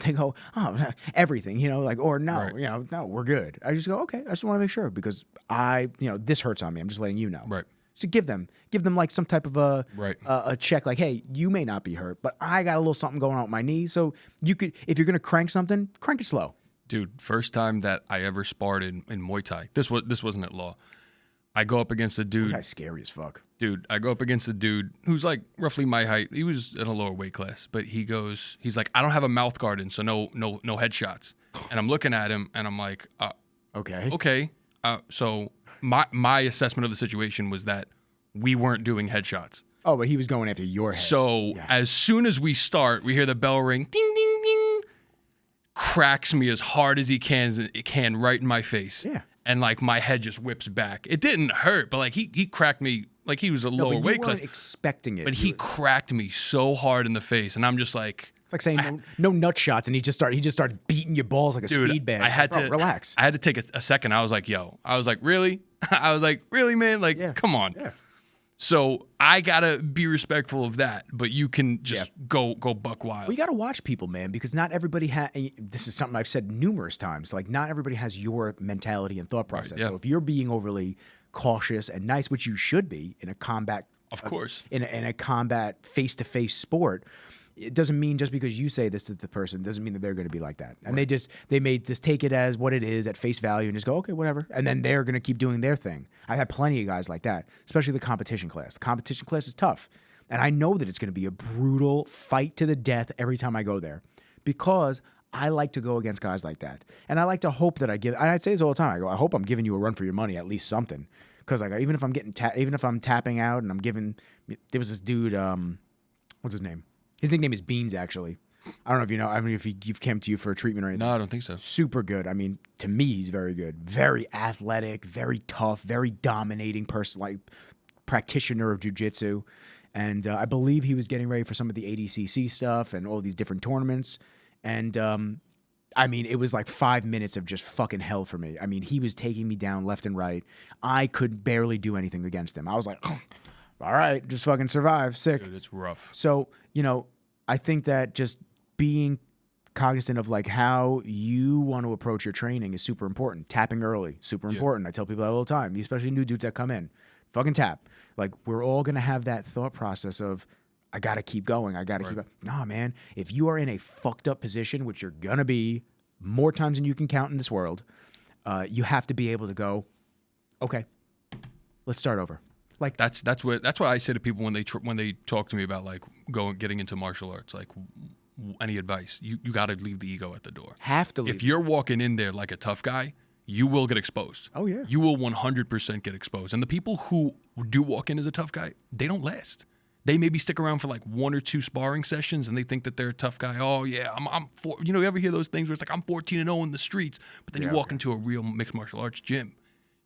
oh, everything, like, or no, right. No, we're good. I just go, okay, I just want to make sure because this hurts on me. I'm just letting you know. Right. So give them like some type of a check, like, hey, you may not be hurt, but I got a little something going on with my knee. So you could, if you're gonna crank something, crank it slow. Dude, first time that I ever sparred in Muay Thai, this wasn't at Law. I go up against a That dude. guy's scary as fuck. Dude, I go up against a dude who's like roughly my height. He was in a lower weight class, but he's like, I don't have a mouth guard in, so no headshots. And I'm looking at him, and I'm like, Okay. So my assessment of the situation was that we weren't doing headshots. Oh, but he was going after your head. So as soon as we start, we hear the bell ring, ding, ding, ding, cracks me as hard as he can right in my face. Yeah. And like my head just whips back. It didn't hurt, but like he cracked me like he was a lower but weight you class. weren't expecting it. But he cracked me so hard in the face, and I'm just like, It's like saying no nut shots, and he just started beating your balls like a dude, speed bag. I had to relax. I had to take a second. I was like, really? I was like, really, man? Like, come on. Yeah. So I gotta be respectful of that, but you can just go buck wild. Well, you got to watch people, man, because not everybody has. This is something I've said numerous times. Like, not everybody has your mentality and thought process. yeah. So if you're being overly cautious and nice, which you should be in a combat, Of course. in a combat face-to-face sport, it doesn't mean just because you say this to the person doesn't mean that they're going to be like that. And they may just take it as what it is at face value and just go, okay, whatever. And then they're going to keep doing their thing. I've had plenty of guys like that, especially the competition class. The competition class is tough. And I know that it's going to be a brutal fight to the death every time I go there because I like to go against guys like that. And I like to hope that I say this all the time. I go, I hope I'm giving you a run for your money, at least something. Because like even if I'm even if I'm tapping out and I'm giving, there was this dude, what's his name? His nickname is Beans, actually. I don't know if you know. I mean, if you've came to you for a treatment or anything. No, I don't think so. Super good. I mean, to me, he's very good. Very athletic, very tough, very dominating person, like practitioner of jiu-jitsu. And I believe he was getting ready for some of the ADCC stuff and all these different tournaments. And I mean, it was like 5 minutes of just fucking hell for me. I mean, he was taking me down left and right. I could barely do anything against him. I was like, oh, all right, just fucking survive. Sick. Dude, it's rough. So, I think that just being cognizant of like how you want to approach your training is super important. Tapping early, super important. I tell people that all the time, especially new dudes that come in. Fucking tap. Like, we're all going to have that thought process of, I got to keep going. I got to keep going. Nah, man. If you are in a fucked up position, which you're going to be more times than you can count in this world, you have to be able to go, okay, let's start over. Like That's what I say to people when they talk to me about like getting into martial arts. Like, any advice? You got to leave the ego at the door. have to leave. If you're walking in there like a tough guy, you will get exposed. Oh, yeah. You will 100% get exposed. And the people who do walk in as a tough guy, they don't last. They maybe stick around for like 1 or 2 sparring sessions, and they think that they're a tough guy. Oh yeah, you ever hear those things where it's like I'm 14-0 in the streets, but then you walk into a real mixed martial arts gym,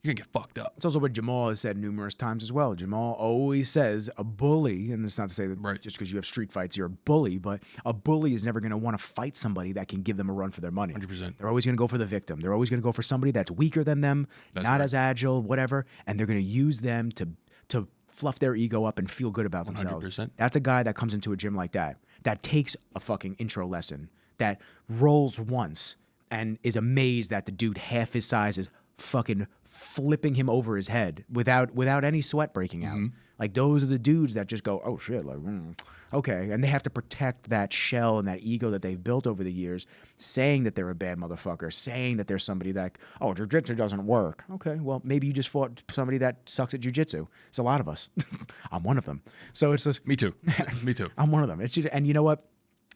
you're gonna get fucked up. It's also what Jamal has said numerous times as well. Jamal always says a bully, and it's not to say that just because you have street fights, you're a bully, but a bully is never going to want to fight somebody that can give them a run for their money. 100%. They're always going to go for the victim. They're always going to go for somebody that's weaker than them, not as agile, whatever, and they're going to use them to fluff their ego up and feel good about themselves. 100%. That's a guy that comes into a gym like that takes a fucking intro lesson, that rolls once and is amazed that the dude half his size is fucking flipping him over his head without any sweat breaking out. Like, those are the dudes that just go, oh shit, like, okay. And they have to protect that shell and that ego that they've built over the years, saying that they're a bad motherfucker, saying that there's somebody that, oh, jiu-jitsu doesn't work. Okay, well, maybe you just fought somebody that sucks at jiu-jitsu. It's a lot of us. I'm one of them. So it's Me too. Me too. I'm one of them. It's just, and you know what?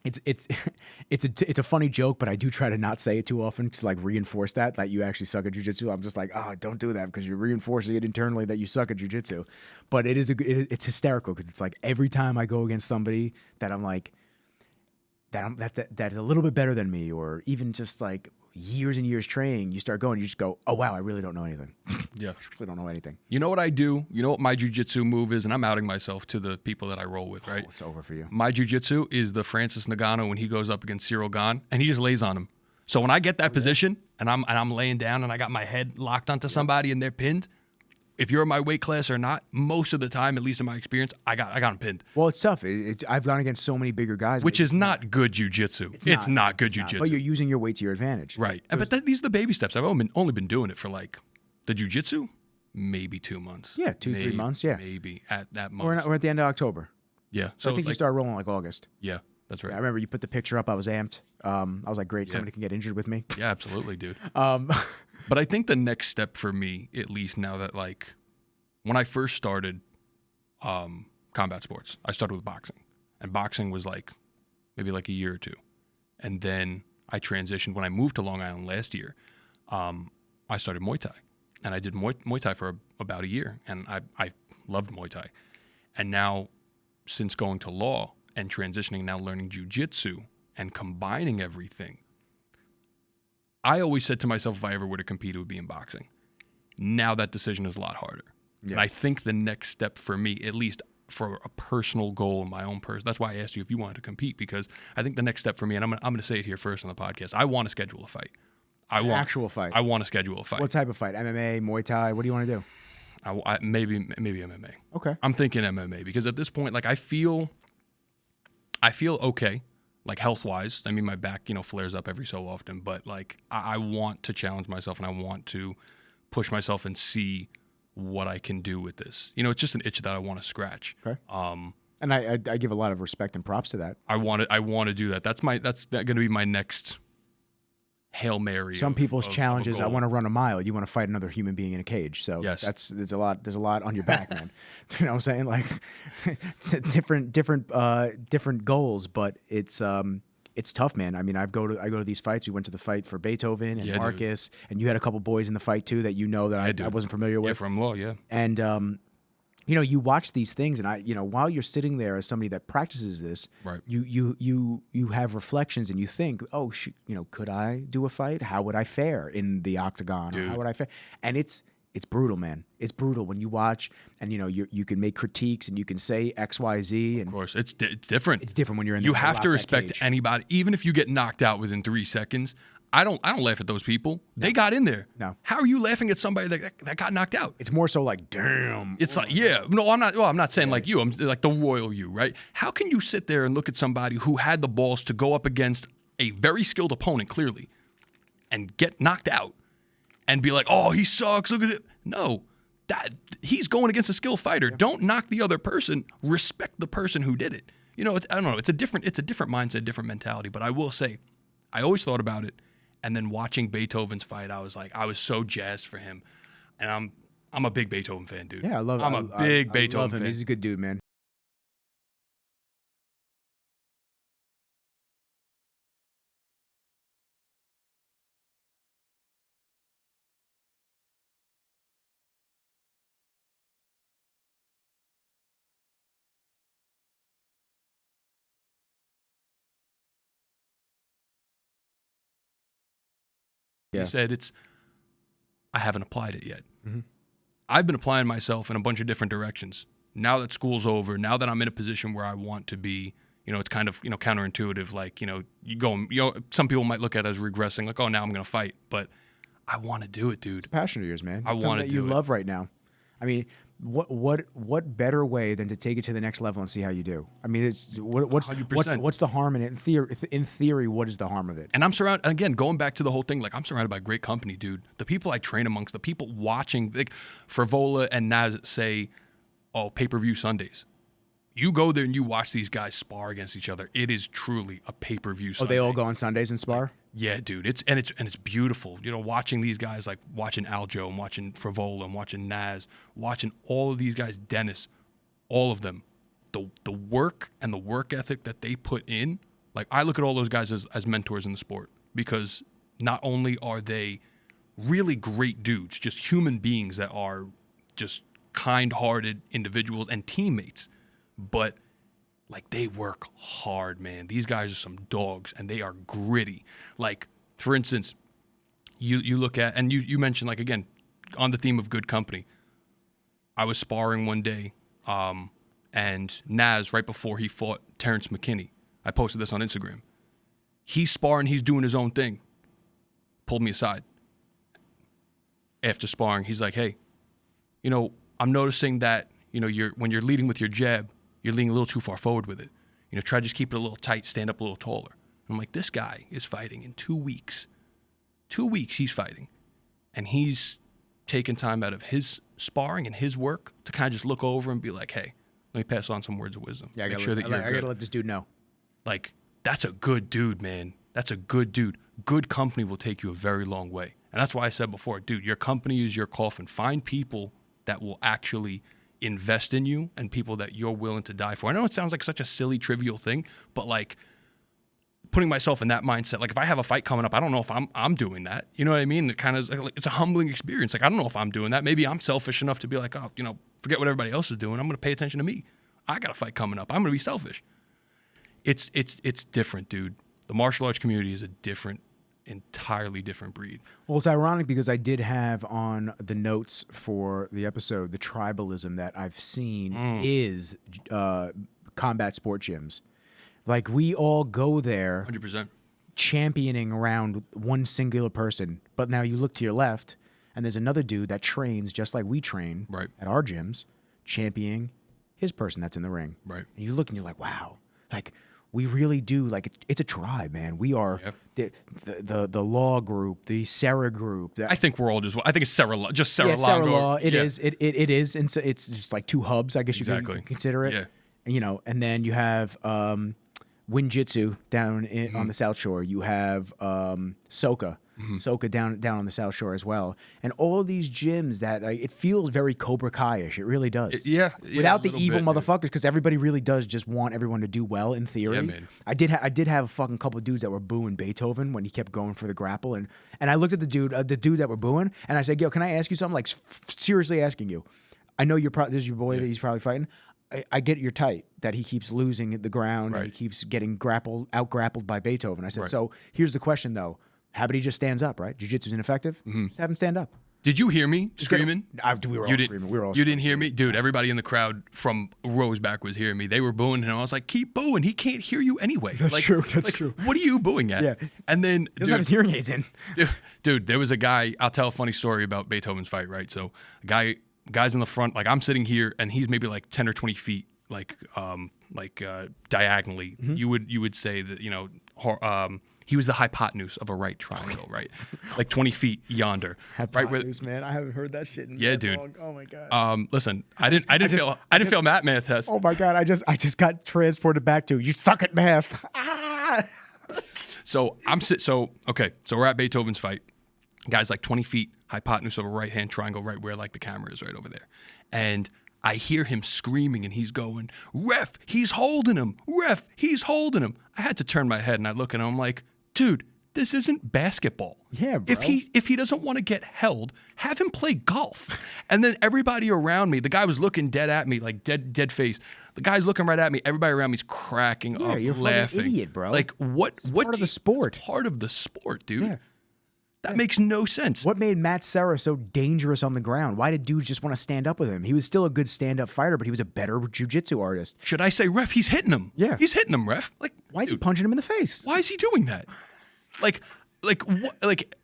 It's a funny joke, but I do try to not say it too often to like reinforce that you actually suck at jiu-jitsu. I'm just like, oh, don't do that, because you're reinforcing it internally that you suck at jiu-jitsu. But it's hysterical, because it's like every time I go against somebody that I'm like that's a little bit better than me, or even just like years and years training, you start going, you just go, oh wow, I really don't know anything. Yeah, I really don't know anything. You know what I do? You know what my jiu-jitsu move is? And I'm outing myself to the people that I roll with, right? Oh, it's over for you. My jiu-jitsu is the Francis Ngannou when he goes up against Cyril Gane, and he just lays on him. So when I get that position and I'm laying down and I got my head locked onto somebody and they're pinned, if you're in my weight class or not, most of the time, at least in my experience, I got him pinned. Well, it's tough. I've gone against so many bigger guys, which is not good jiu-jitsu. It's not good jiu-jitsu. But you're using your weight to your advantage, right? But these are the baby steps. I've only been doing it for like the jiu-jitsu, maybe 2 months. Yeah, 3 months. Yeah, maybe at that most. Or at the end of October. Yeah, so I think you start rolling like August. Yeah, that's right. I remember you put the picture up. I was amped. I was like, great, somebody can get injured with me. Yeah, absolutely, dude. But I think the next step for me, at least now that like when I first started combat sports, I started with boxing. And boxing was like maybe like a year or two. And then I transitioned when I moved to Long Island last year. I started Muay Thai. And I did Muay Thai for about a year. And I loved Muay Thai. And now, since going to law and transitioning, now learning jiu-jitsu and combining everything, I always said to myself, if I ever were to compete, it would be in boxing. Now that decision is a lot harder. Yeah. And I think the next step for me, at least for a personal goal in my own person, that's why I asked you if you wanted to compete, because I think the next step for me, and I'm going to say it here first on the podcast, I want to schedule a fight. Actual fight. I want to schedule a fight. What type of fight? MMA, Muay Thai? What do you want to do? Maybe MMA. Okay. I'm thinking MMA because at this point, like I feel okay, like health wise. I mean, my back, flares up every so often, but like I want to challenge myself and I want to push myself and see what I can do with this. It's just an itch that I want to scratch. Okay. And I give a lot of respect and props to that. I want to do that. That's going to be my next Hail Mary. Some people's challenge is I want to run a mile. You want to fight another human being in a cage. So yes. There's a lot on your back, man. You know what I'm saying? Like different goals, but it's tough, man. I mean, I go to these fights. We went to the fight for Beethoven and Marcus, and you had a couple boys in the fight too that that I wasn't familiar with. Yeah, from law, yeah. And you watch these things, and while you're sitting there as somebody that practices this, right. you have reflections, and you think, oh, could I do a fight? How would I fare in the octagon? Or how would I fare? And it's brutal, man. It's brutal when you watch, and you can make critiques, and you can say X, Y, Z. And of course, it's different. It's different when you're in. You have to respect anybody, even if you get knocked out within 3 seconds. I don't laugh at those people. No. They got in there. No. How are you laughing at somebody that got knocked out? It's more so like, damn. It's like, yeah. No, I'm not. Well, I'm not saying like you. I'm like the royal you, right? How can you sit there and look at somebody who had the balls to go up against a very skilled opponent, clearly, and get knocked out, and be like, oh, he sucks. Look at it. No, he's going against a skilled fighter. Yeah. Don't knock the other person. Respect the person who did it. I don't know. It's a different mindset, different mentality. But I will say, I always thought about it. And then watching Beethoven's fight, I was so jazzed for him, and I'm a big Beethoven fan, dude. Yeah, I love. I'm a big Beethoven love him. fan. He's a good dude, man. Yeah. He said I haven't applied it yet. Mm-hmm. I've been applying myself in a bunch of different directions. Now that school's over, now that I'm in a position where I want to be, it's kind of, counterintuitive. Like, some people might look at it as regressing, like, oh, now I'm going to fight. But I want to do it, dude. It's a passion of yours, man. I want to do it. You love right now. I mean, what better way than to take it to the next level and see how you do? I mean, what's the harm in it? In theory, what is the harm of it? And I'm surrounded, again, going back to the whole thing, like I'm surrounded by great company, dude. The people I train amongst, the people watching, like Frivola and Naz say, oh, pay-per-view Sundays. You go there and you watch these guys spar against each other. It is truly a pay-per-view Sunday. Oh, they all go on Sundays and spar? Yeah, dude. It's beautiful. Watching these guys, like watching Aljo and watching Frivola and watching Naz, watching all of these guys, Dennis, all of them. The work and the work ethic that they put in, like I look at all those guys as mentors in the sport, because not only are they really great dudes, just human beings that are just kind-hearted individuals and teammates, but like they work hard, man. These guys are some dogs, and they are gritty. Like, for instance, you look at, and you mentioned, like, again, on the theme of good company, I was sparring one day, and Naz, right before he fought Terrence McKinney, I posted this on Instagram. He's sparring, he's doing his own thing. Pulled me aside. After sparring, he's like, hey, I'm noticing that, when you're leading with your jab, you're leaning a little too far forward with it. Try to just keep it a little tight, stand up a little taller. I'm like, this guy is fighting in 2 weeks. 2 weeks he's fighting. And he's taking time out of his sparring and his work to kind of just look over and be like, hey, let me pass on some words of wisdom. Yeah, I gotta let this dude know. Like, that's a good dude, man. That's a good dude. Good company will take you a very long way. And that's why I said before, dude, your company is your coffin. Find people that will actually invest in you and people that you're willing to die for. I know it sounds like such a silly, trivial thing, but like putting myself in that mindset, like if I have a fight coming up, I don't know if I'm doing that. You know what I mean? It kind of like, it's a humbling experience. Like I don't know if I'm doing that. Maybe I'm selfish enough to be like, oh, forget what everybody else is doing. I'm going to pay attention to me. I got a fight coming up. I'm going to be selfish. It's different, dude. The martial arts community is a entirely different breed. Well, it's ironic because I did have on the notes for the episode the tribalism that I've seen is combat sport gyms. Like we all go there 100%. championing around one singular person, but now you look to your left and there's another dude that trains just like we train at our gyms, championing his person that's in the ring. Right. And you look and you're like, wow, like we really do, like it's a tribe, man. We are the law group, the Sarah group. I think we're all I think it's Sarah Law, just Sarah Law. Sarah Law. It is. It is. And so it's just like two hubs, I guess you can consider it. Yeah. And, and then you have Winjitsu down on the South Shore. You have Soka. Soka down on the South Shore as well. And all of these gyms that it feels very Cobra Kai-ish. It really does. Without the evil motherfuckers, because everybody really does just want everyone to do well in theory. Yeah, man. I did have a fucking couple of dudes that were booing Beethoven when he kept going for the grapple. And I looked at the dude that were booing, and I said, yo, can I ask you something? Like, seriously asking you. I know this is your boy that he's probably fighting. I get you're tight, that he keeps losing the ground and he keeps getting out-grappled by Beethoven. I said, so here's the question, though. How about he just stands up, right? Jiu-jitsu's ineffective? Just have him stand up. Did you hear me screaming? We were all screaming. You didn't hear me? Dude, everybody in the crowd from rows back was hearing me. They were booing, and I was like, keep booing. He can't hear you anyway. That's true. That's true. What are you booing at? Yeah. And then, he doesn't have his hearing aids in. Dude, there was a guy, I'll tell a funny story about Beethoven's fight, right? So guy's in the front, like I'm sitting here, and he's maybe like 10 or 20 feet, diagonally. You would say that, he was the hypotenuse of a right triangle, right? Like 20 feet yonder. Hypotenuse, man. I haven't heard that shit in dude. long. Oh my god. Listen, I didn't fail math test. Oh my god, I just got transported back to you suck at math. So we're at Beethoven's fight. Guy's like 20 feet, hypotenuse of a right hand triangle, right where like the camera is right over there. And I hear him screaming and he's going, ref, he's holding him. Ref, he's holding him. I had to turn my head and I look at him. I'm like, dude, this isn't basketball. Yeah, bro. If he doesn't want to get held, have him play golf. And then everybody around me, the guy was looking dead at me, like dead face. The guy's looking right at me. Everybody around me's cracking up, you're laughing. An idiot, bro. Like what? It's part of the sport. It's part of the sport, dude. Yeah. That makes no sense. What made Matt Serra so dangerous on the ground? Why did dudes just want to stand up with him? He was still a good stand-up fighter, but he was a better jiu-jitsu artist. Should I say, ref, he's hitting him? Yeah. He's hitting him, ref. Like, why is he punching him in the face? Why is he doing that? Like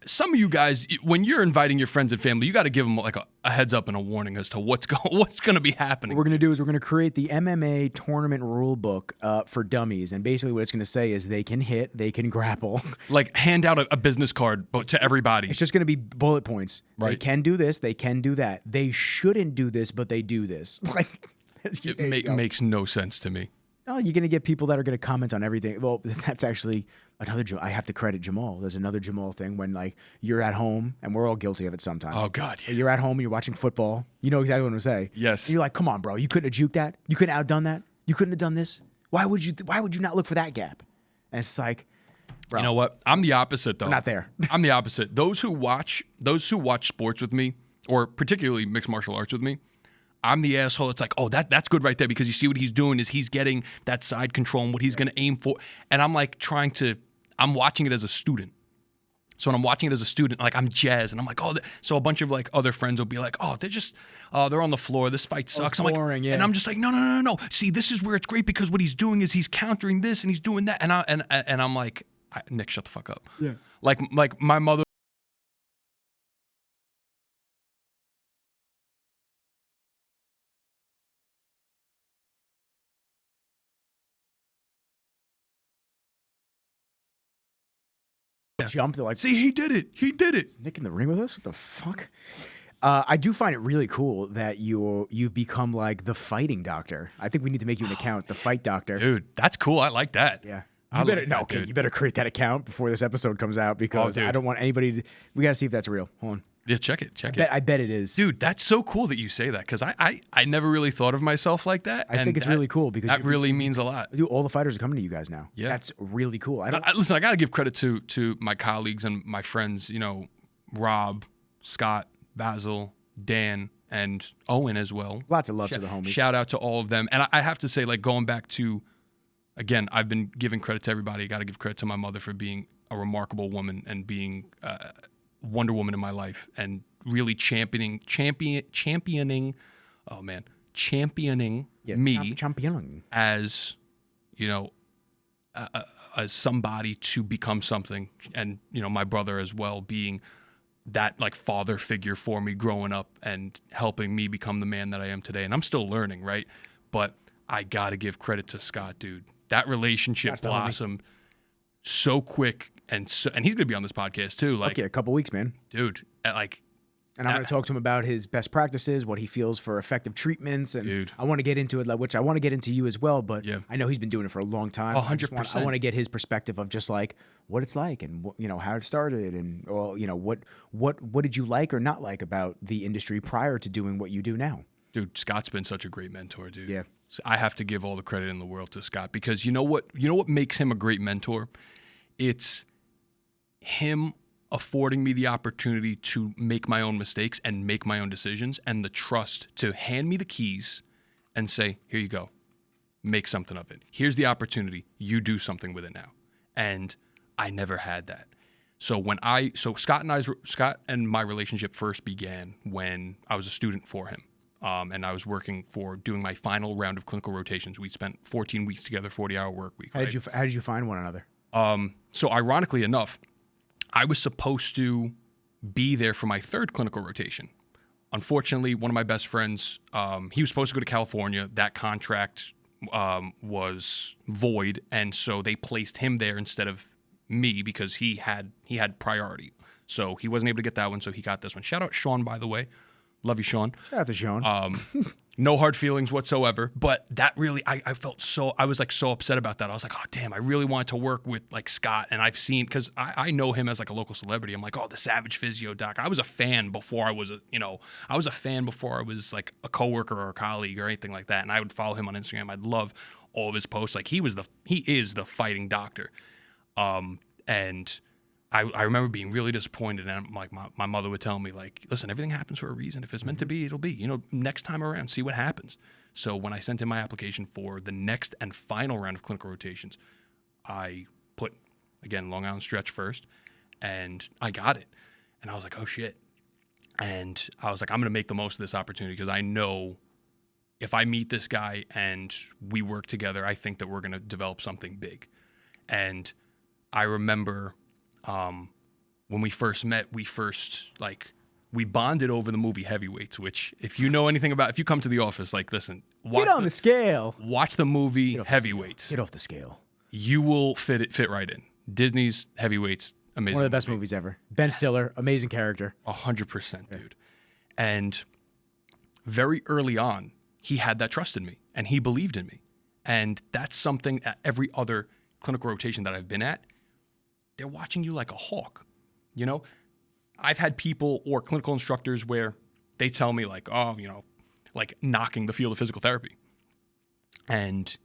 some of you guys, when you're inviting your friends and family, you got to give them like a heads up and a warning as to what's going to be happening. What we're going to do is we're going to create the MMA tournament rule book for dummies, and basically what it's going to say is they can hit, they can grapple. Like hand out a business card to everybody. It's just going to be bullet points. Right. They can do this, they can do that. They shouldn't do this, but they do this. Like it makes no sense to me. No, you're going to get people that are going to comment on everything. Well, that's actually another. I have to credit Jamal. There's another Jamal thing when like you're at home, and we're all guilty of it sometimes. Oh God, yeah. You're at home, and you're watching football. You know exactly what I'm going to say. Yes. And you're like, come on, bro. You couldn't have juked that. You couldn't have outdone that. You couldn't have done this. Why would you not look for that gap? And it's like, bro. You know what? I'm the opposite though. We're not there. I'm the opposite. Those who watch sports with me, or particularly mixed martial arts with me, I'm the asshole. It's like, oh, that's good right there because you see what he's doing is he's getting that side control and what he's going to aim for. And I'm like I'm watching it as a student. So when I'm watching it as a student, like I'm jazzed and I'm like, oh, so a bunch of like other friends will be like, oh, they're on the floor. This fight sucks. I'm boring, like, and I'm just like, no. See, this is where it's great because what he's doing is he's countering this and he's doing that. And I'm like, Nick, shut the fuck up. Yeah. Like my mother. Jumped like, see, he did it. Is Nick in the ring with us? What the fuck? I do find it really cool that you've become like the fighting doctor. I think we need to make you an account, the fight doctor. Dude, that's cool. I like that. Yeah. You better create that account before this episode comes out because I don't want anybody to. We got to see if that's real. Hold on. Yeah, check it. I bet it is. Dude, that's so cool that you say that, because I never really thought of myself like that. I think it's really cool because that really means a lot. Dude, all the fighters are coming to you guys now. Yeah. That's really cool. Listen, I got to give credit to my colleagues and my friends, Rob, Scott, Basil, Dan, and Owen as well. Lots of love to the homies. Shout out to all of them. And I have to say, like, going back to, again, I've been giving credit to everybody. I got to give credit to my mother for being a remarkable woman and being Wonder Woman in my life, and really championing me championing as, as somebody to become something. And, my brother as well, being that like father figure for me growing up and helping me become the man that I am today. And I'm still learning, right? But I got to give credit to Scott, dude. That relationship blossomed so quick, and he's going to be on this podcast too. Like, okay, a couple weeks, man. Dude, and I'm going to talk to him about his best practices, what he feels for effective treatments, and dude, I want to get into it, which I want to get into you as well, but yeah. I know he's been doing it for a long time. 100%. I want to get his perspective of just like what it's like, and how it started, and what did you like or not like about the industry prior to doing what you do now. Dude, Scott's been such a great mentor, dude. Yeah. So I have to give all the credit in the world to Scott, because you know what makes him a great mentor? It's him affording me the opportunity to make my own mistakes and make my own decisions, and the trust to hand me the keys and say, here you go, make something of it. Here's the opportunity. You do something with it now. And I never had that. So Scott and my relationship first began when I was a student for him. And I was doing my final round of clinical rotations. We spent 14 weeks together, 40-hour work week. How did you find one another? So ironically enough, I was supposed to be there for my third clinical rotation. Unfortunately, one of my best friends, he was supposed to go to California. That contract was void, and so they placed him there instead of me because he had priority. So he wasn't able to get that one, so he got this one. Shout out Sean, by the way. Love you, Sean. Shout out to Sean. No hard feelings whatsoever. But that really, I felt I was like so upset about that. I was like, oh, damn, I really wanted to work with like Scott. And I've seen, because I know him as like a local celebrity. I'm like, oh, the Savage Physio doc. I was a fan before I was like a coworker or a colleague or anything like that. And I would follow him on Instagram. I'd love all of his posts. Like he is the fighting doctor. And I remember being really disappointed, and like my mother would tell me, like, listen, everything happens for a reason. If it's meant to be, it'll be. Next time around, see what happens. So when I sent in my application for the next and final round of clinical rotations, I put, again, Long Island Stretch first, and I got it. And I was like, oh, shit. And I was like, I'm going to make the most of this opportunity, because I know if I meet this guy and we work together, I think that we're going to develop something big. And I remember when we first met, we bonded over the movie Heavyweights, which if you come to the office, like, listen, get on the scale. Watch the movie Heavyweights. Get off the scale. You will fit right in. Disney's Heavyweights, amazing. One of the best movies ever. Ben Stiller, amazing character. 100%, dude. And very early on, he had that trust in me, and he believed in me. And that's something at every other clinical rotation that I've been at, they're watching you like a hawk. I've had people or clinical instructors where they tell me like, oh, like knocking the field of physical therapy and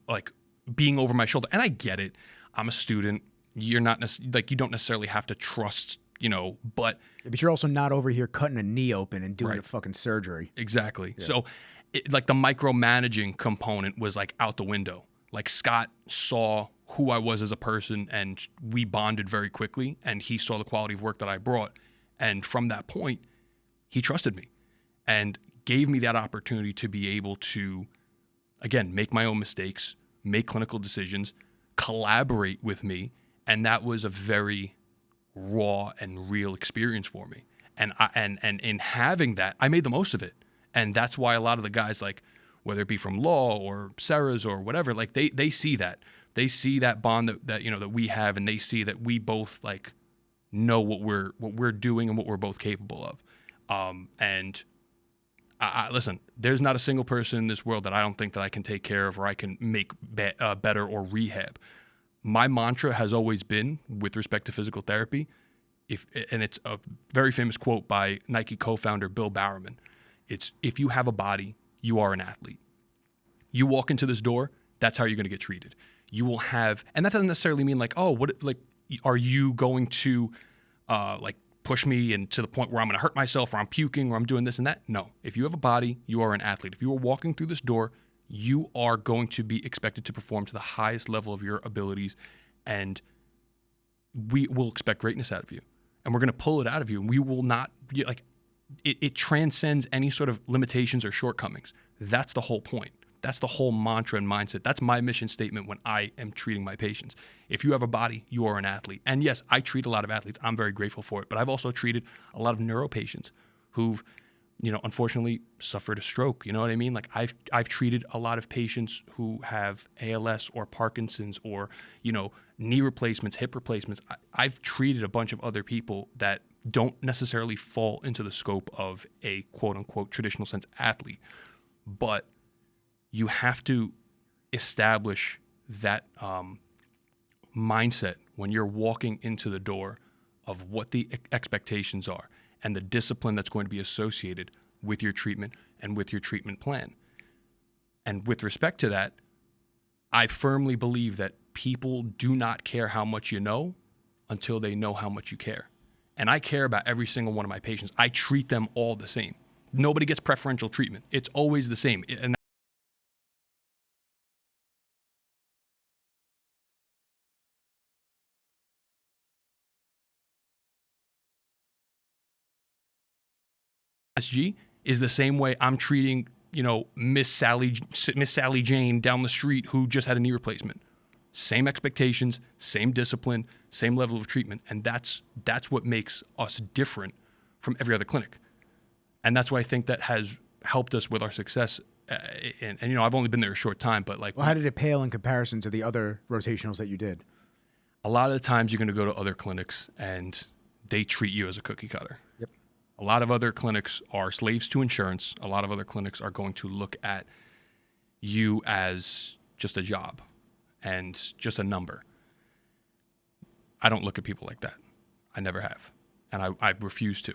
like being over my shoulder. And I get it. I'm a student. You're not you don't necessarily have to trust, but you're also not over here cutting a knee open and doing right. a fucking surgery. Exactly. Yeah. So like the micromanaging component was like out the window. Like Scott saw who I was as a person, and we bonded very quickly, and he saw the quality of work that I brought. And from that point, he trusted me and gave me that opportunity to be able to, again, make my own mistakes, make clinical decisions, collaborate with me. And that was a very raw and real experience for me. And in having that, I made the most of it. And that's why a lot of the guys, like, whether it be from law or Sarah's or whatever, like they see that. They see that bond that we have, and they see that we both like know what we're doing and what we're both capable of. And I listen, there's not a single person in this world that I don't think that I can take care of or I can make better or rehab. My mantra has always been, with respect to physical therapy, and it's a very famous quote by Nike co-founder Bill Bowerman. It's, if you have a body, you are an athlete. You walk into this door, that's how you're going to get treated. You will have, and that doesn't necessarily mean like, oh, what, like, are you going to like push me and to the point where I'm going to hurt myself or I'm puking or I'm doing this and that? No. If you have a body, you are an athlete. If you are walking through this door, you are going to be expected to perform to the highest level of your abilities, and we will expect greatness out of you. And we're going to pull it out of you, and we will not, like, it transcends any sort of limitations or shortcomings. That's the whole point. That's the whole mantra and mindset. That's my mission statement when I am treating my patients. If you have a body, you are an athlete. And yes, I treat a lot of athletes. I'm very grateful for it. But I've also treated a lot of neuro patients who've, unfortunately suffered a stroke. You know what I mean? Like I've treated a lot of patients who have ALS or Parkinson's or, knee replacements, hip replacements. I've treated a bunch of other people that don't necessarily fall into the scope of a quote unquote traditional sense athlete. But you have to establish that mindset when you're walking into the door of what the expectations are and the discipline that's going to be associated with your treatment and with your treatment plan. And with respect to that, I firmly believe that people do not care how much you know until they know how much you care. And I care about every single one of my patients. I treat them all the same. Nobody gets preferential treatment. It's always the same. And SG is the same way I'm treating, Miss Sally Jane down the street who just had a knee replacement. Same expectations, same discipline, same level of treatment, and that's what makes us different from every other clinic. And that's why I think that has helped us with our success. And I've only been there a short time, but like, well, how did it pale in comparison to the other rotationals that you did? A lot of the times you're going to go to other clinics and they treat you as a cookie cutter. Yep. A lot of other clinics are slaves to insurance. A lot of other clinics are going to look at you as just a job and just a number. I don't look at people like that. I never have. And I refuse to.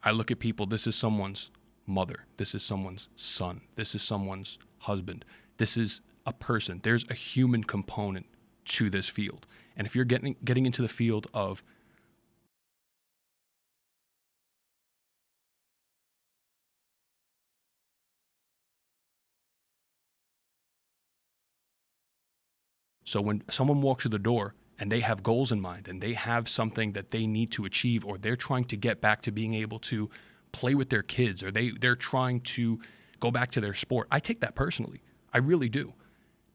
I look at people, this is someone's mother. This is someone's son. This is someone's husband. This is a person. There's a human component to this field. And if you're getting into the field of So when someone walks through the door and they have goals in mind and they have something that they need to achieve, or they're trying to get back to being able to play with their kids, or they're trying to go back to their sport, I take that personally. I really do.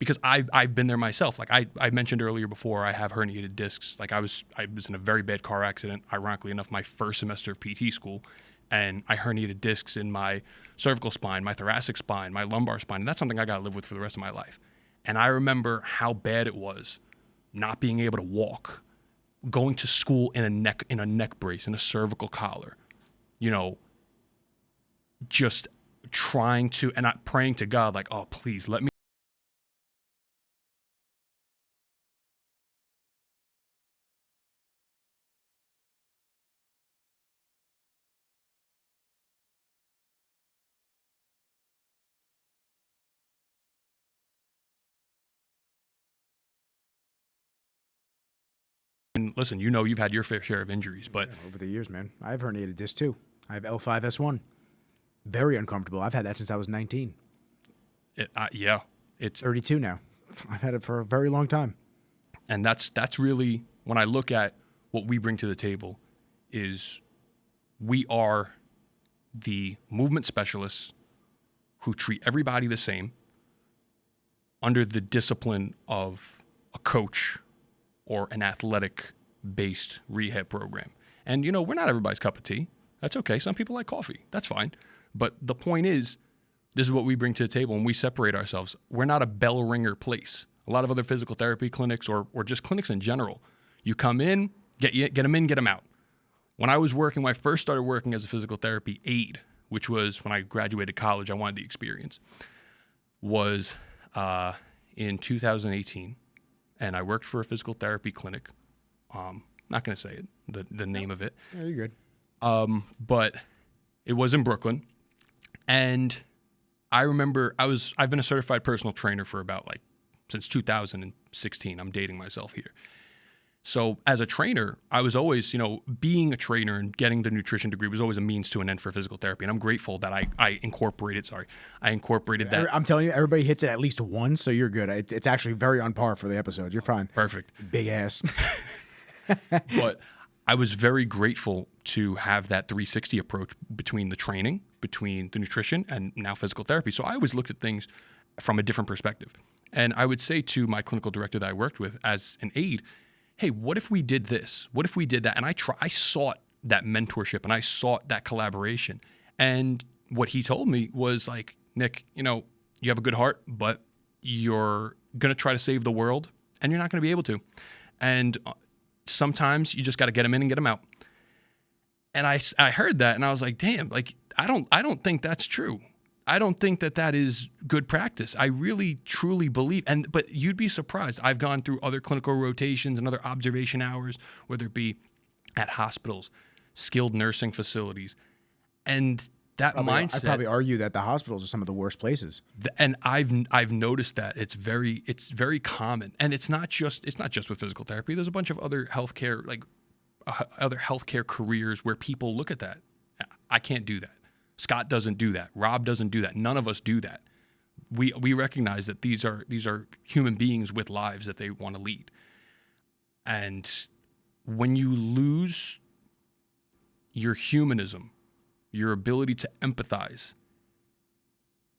Because I've been there myself. Like I mentioned earlier before, I have herniated discs. Like I was in a very bad car accident, ironically enough, my first semester of PT school, and I herniated discs in my cervical spine, my thoracic spine, my lumbar spine, and that's something I got to live with for the rest of my life. And I remember how bad it was not being able to walk, going to school in a neck brace, in a cervical collar, just trying to, and not praying to God, like, oh, please let me. And listen, you've had your fair share of injuries, but over the years, man, I have herniated disc too. I have L5S1. Very uncomfortable. I've had that since I was 19. Yeah, it's 32 now. I've had it for a very long time. And that's really, when I look at what we bring to the table, is we are the movement specialists who treat everybody the same under the discipline of a coach or an athletic-based rehab program. And, we're not everybody's cup of tea. That's okay. Some people like coffee. That's fine. But the point is, this is what we bring to the table, and we separate ourselves. We're not a bell ringer place. A lot of other physical therapy clinics or just clinics in general, you come in, get them in, get them out. When I first started working as a physical therapy aide, which was when I graduated college, I wanted the experience, was in 2018. And I worked for a physical therapy clinic Not going to say it, the name of it. Yeah, you're good. But it was in Brooklyn. And I remember I've been a certified personal trainer for about since 2016. I'm dating myself here. So as a trainer, I was always, being a trainer and getting the nutrition degree was always a means to an end for physical therapy. And I'm grateful that I incorporated that. I'm telling you, everybody hits it at least once, so you're good. It's actually very on par for the episode. You're fine. Perfect. Big ass. But I was very grateful to have that 360 approach between the training, between the nutrition, and now physical therapy. So I always looked at things from a different perspective. And I would say to my clinical director that I worked with as an aide, hey, what if we did this? What if we did that? And I sought that mentorship and I sought that collaboration. And what he told me was like, Nick, you have a good heart, but you're going to try to save the world and you're not going to be able to. And sometimes you just got to get them in and get them out. And I heard that and I was like, damn, I don't think that's true. I don't think that is good practice. I really, truly believe, but you'd be surprised. I've gone through other clinical rotations and other observation hours, whether it be at hospitals, skilled nursing facilities, and that mindset. I probably argue that the hospitals are some of the worst places. And I've noticed that it's very common, and it's not just with physical therapy. There's a bunch of other healthcare other healthcare careers where people look at that. I can't do that. Scott doesn't do that. Rob doesn't do that. None of us do that. We recognize that these are human beings with lives that they want to lead. And when you lose your humanism, your ability to empathize,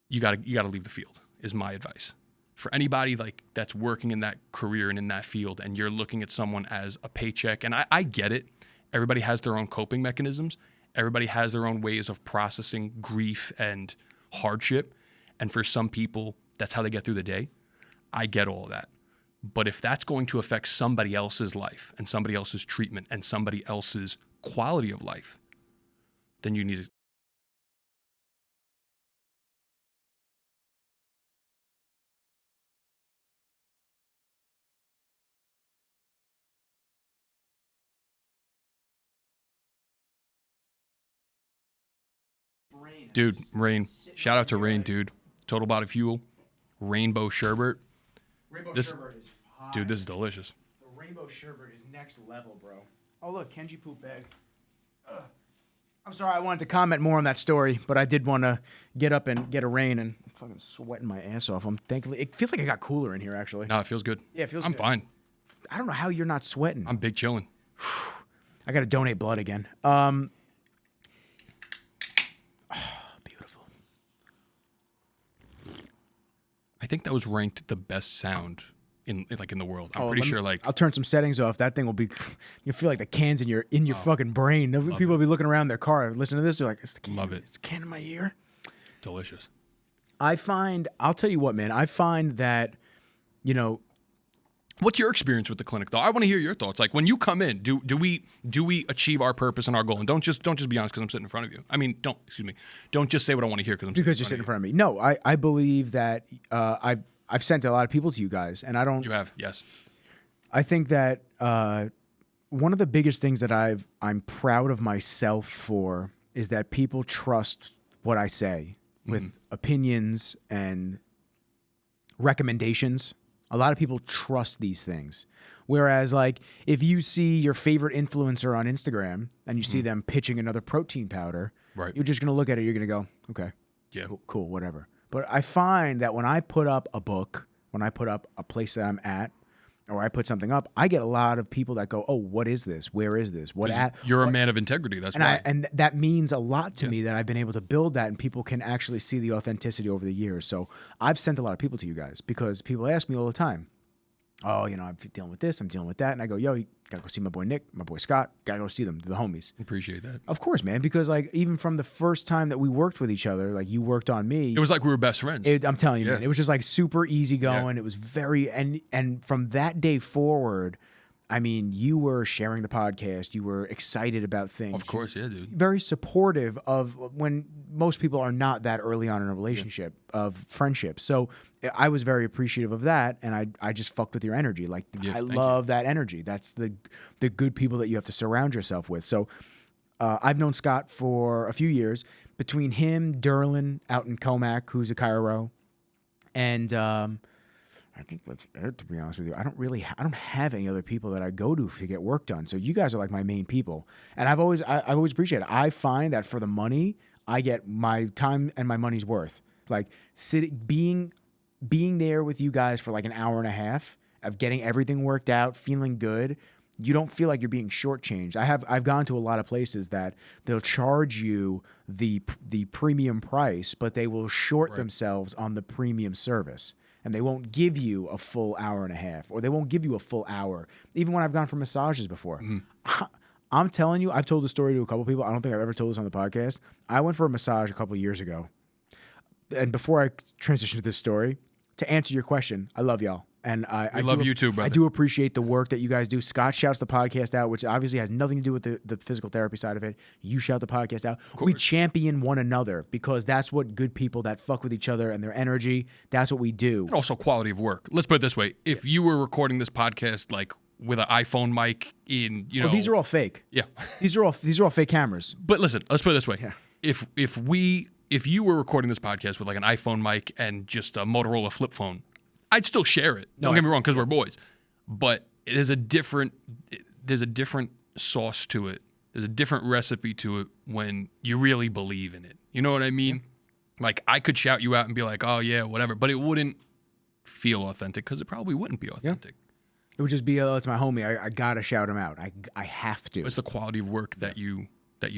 you got to leave the field, is my advice. For anybody that's working in that career and in that field, and you're looking at someone as a paycheck, and I get it. Everybody has their own coping mechanisms. Everybody has their own ways of processing grief and hardship. And for some people, that's how they get through the day. I get all of that. But if that's going to affect somebody else's life and somebody else's treatment and somebody else's quality of life, then you need to. Dude, Rain. Shout out to Rain, dude. Total Body Fuel. Rainbow sherbet. Rainbow sherbet is hot. Dude, this is delicious. The rainbow sherbet is next level, bro. Oh, look, Kenji poop bag. I'm sorry, I wanted to comment more on that story, but I did want to get up and get a rain and I'm fucking sweating my ass off. Thankfully, it feels like it got cooler in here, actually. No, it feels good. Yeah, it feels I'm good. fine. I don't know how you're not sweating. I'm big chilling. I got to donate blood again. Beautiful. I think that was ranked the best sound in the world. I'm pretty sure I'll turn some settings off. That thing will be. You feel like the can's in your fucking brain. People will be looking around their car, listening to this. They're like, "It's the can. Love it. It's a can in my ear." Delicious. I'll tell you what, man. I find that, What's your experience with the clinic, though? I want to hear your thoughts. Like when you come in, do we achieve our purpose and our goal? And don't just be honest because I'm sitting in front of you. I mean, don't just say what I want to hear because you're sitting in front of me. No, I believe that I've sent a lot of people to you guys, and I don't. You have, yes. I think that one of the biggest things that I'm proud of myself for is that people trust what I say with opinions and recommendations. A lot of people trust these things. Whereas, if you see your favorite influencer on Instagram and you see them pitching another protein powder, right, you're just going to look at it. You're going to go, okay, yeah, cool, whatever. But I find that when I put up a book, when I put up a place that I'm at, or I put something up, I get a lot of people that go, "Oh, what is this? Where is this? You're a man of integrity. That's why." And that means a lot to me that I've been able to build that, and people can actually see the authenticity over the years. So I've sent a lot of people to you guys because people ask me all the time, "Oh, I'm dealing with this, I'm dealing with that," and I go, "Yo, you gotta go see my boy Nick, my boy Scott. Gotta go see them, the homies." Appreciate that. Of course, man, because even from the first time that we worked with each other, you worked on me. It was like we were best friends. I'm telling you, man, it was just super easy going. It was very and from that day forward, I mean, you were sharing the podcast. You were excited about things. Of course, yeah, dude. Very supportive of when most people are not that early on in a relationship of friendship. So I was very appreciative of that, and I just fucked with your energy. Like I love that energy. That's the good people that you have to surround yourself with. So I've known Scott for a few years. Between him, Derlin out in Comac, who's a chiro, and I think that's it, to be honest with you. I don't have any other people that I go to get work done. So you guys are like my main people. And I've always appreciated it. I find that for the money, I get my time and my money's worth. Like being there with you guys for like an hour and a half of getting everything worked out, feeling good. You don't feel like you're being shortchanged. I've gone to a lot of places that they'll charge you the premium price, but they will short themselves on the premium service. And they won't give you a full hour and a half, or they won't give you a full hour. Even when I've gone for massages before. I'm telling you, I've told the story to a couple people. I don't think I've ever told this on the podcast. I went for a massage a couple of years ago. And before I transition to this story, to answer your question, I love y'all. And I love you too, brother. I do appreciate the work that you guys do. Scott shouts the podcast out, which obviously has nothing to do with the physical therapy side of it. You shout the podcast out. We champion one another because that's what good people that fuck with each other and their energy, that's what we do. And also quality of work. Let's put it this way. If you were recording this podcast like with an iPhone mic in, you know. Well, these are all fake. Yeah. These are all fake cameras. But listen, let's put it this way. Yeah. If you were recording this podcast with like an iPhone mic and just a Motorola flip phone, I'd still share it. Don't get me wrong, because we're boys. But there's a different sauce to it. There's a different recipe to it when you really believe in it. You know what I mean? Yeah. Like, I could shout you out and be like, oh, yeah, whatever. But it wouldn't feel authentic because it probably wouldn't be authentic. Yeah. It would just be, it's my homie. I got to shout him out. I have to. It's the quality of work that you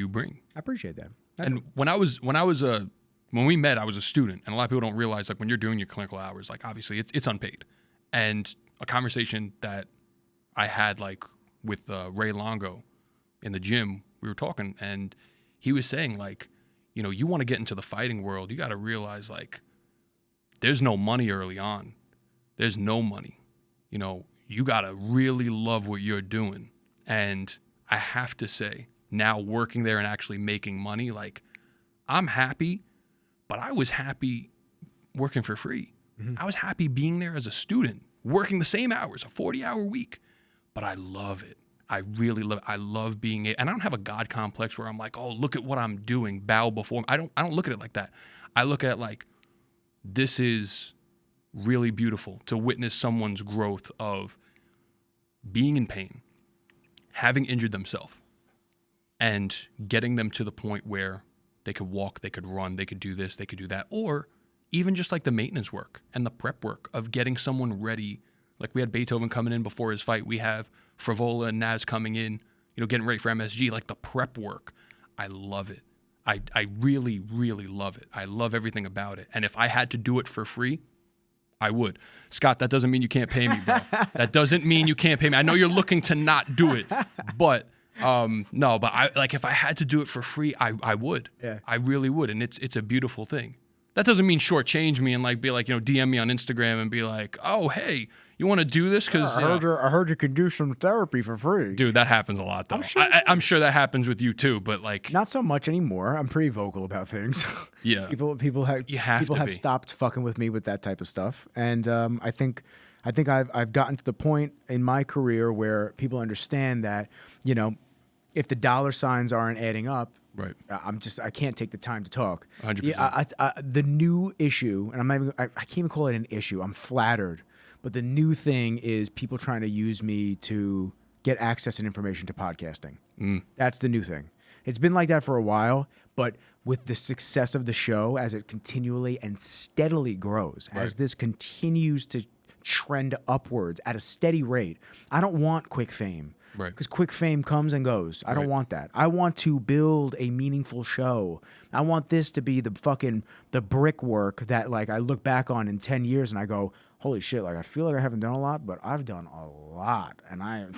bring. I appreciate that. And when we met, I was a student, and a lot of people don't realize, like, when you're doing your clinical hours, like, obviously it's unpaid. And a conversation that I had, like, with Ray Longo in the gym, we were talking, and he was saying, like, you know, you want to get into the fighting world, you got to realize, like, there's no money early on. There's no money. You know, you got to really love what you're doing. And I have to say, now working there and actually making money, like, I'm happy. But I was happy working for free. Mm-hmm. I was happy being there as a student, working the same hours, a 40-hour week. But I love it. I really love it. I love being it. And I don't have a God complex where I'm like, oh, look at what I'm doing, bow before him. I don't look at it like that. I look at it like, this is really beautiful to witness someone's growth of being in pain, having injured themselves, and getting them to the point where they could walk, they could run, they could do this, they could do that. Or even just like the maintenance work and the prep work of getting someone ready. Like, we had Beethoven coming in before his fight. We have Frivola and Naz coming in, you know, getting ready for MSG. Like, the prep work, I love it. I really, really love it. I love everything about it. And if I had to do it for free, I would. Scott, that doesn't mean you can't pay me, bro. That doesn't mean you can't pay me. I know you're looking to not do it, but no, but I, like, if I had to do it for free, I would. Yeah. I really would. And it's a beautiful thing. That doesn't mean shortchange me and, like, be like, you know, DM me on Instagram and be like, oh, hey, you want to do this? Because I heard you can do some therapy for free. Dude, that happens a lot, though. I'm sure that happens with you too, but, like, not so much anymore. I'm pretty vocal about things. Yeah, people have stopped fucking with me with that type of stuff, and I think I've gotten to the point in my career where people understand that, you know, if the dollar signs aren't adding up, right, I can't take the time to talk. 100%. Yeah, the new issue, and I can't even call it an issue. I'm flattered, but the new thing is people trying to use me to get access and information to podcasting. That's the new thing. It's been like that for a while, but with the success of the show, as it continually and steadily grows, as this continues to trend upwards at a steady rate, I don't want quick fame. Right. Because quick fame comes and goes. I don't want that. I want to build a meaningful show. I want this to be the brickwork that, like, I look back on in 10 years and I go, holy shit, like, I feel like I haven't done a lot, but I've done a lot. And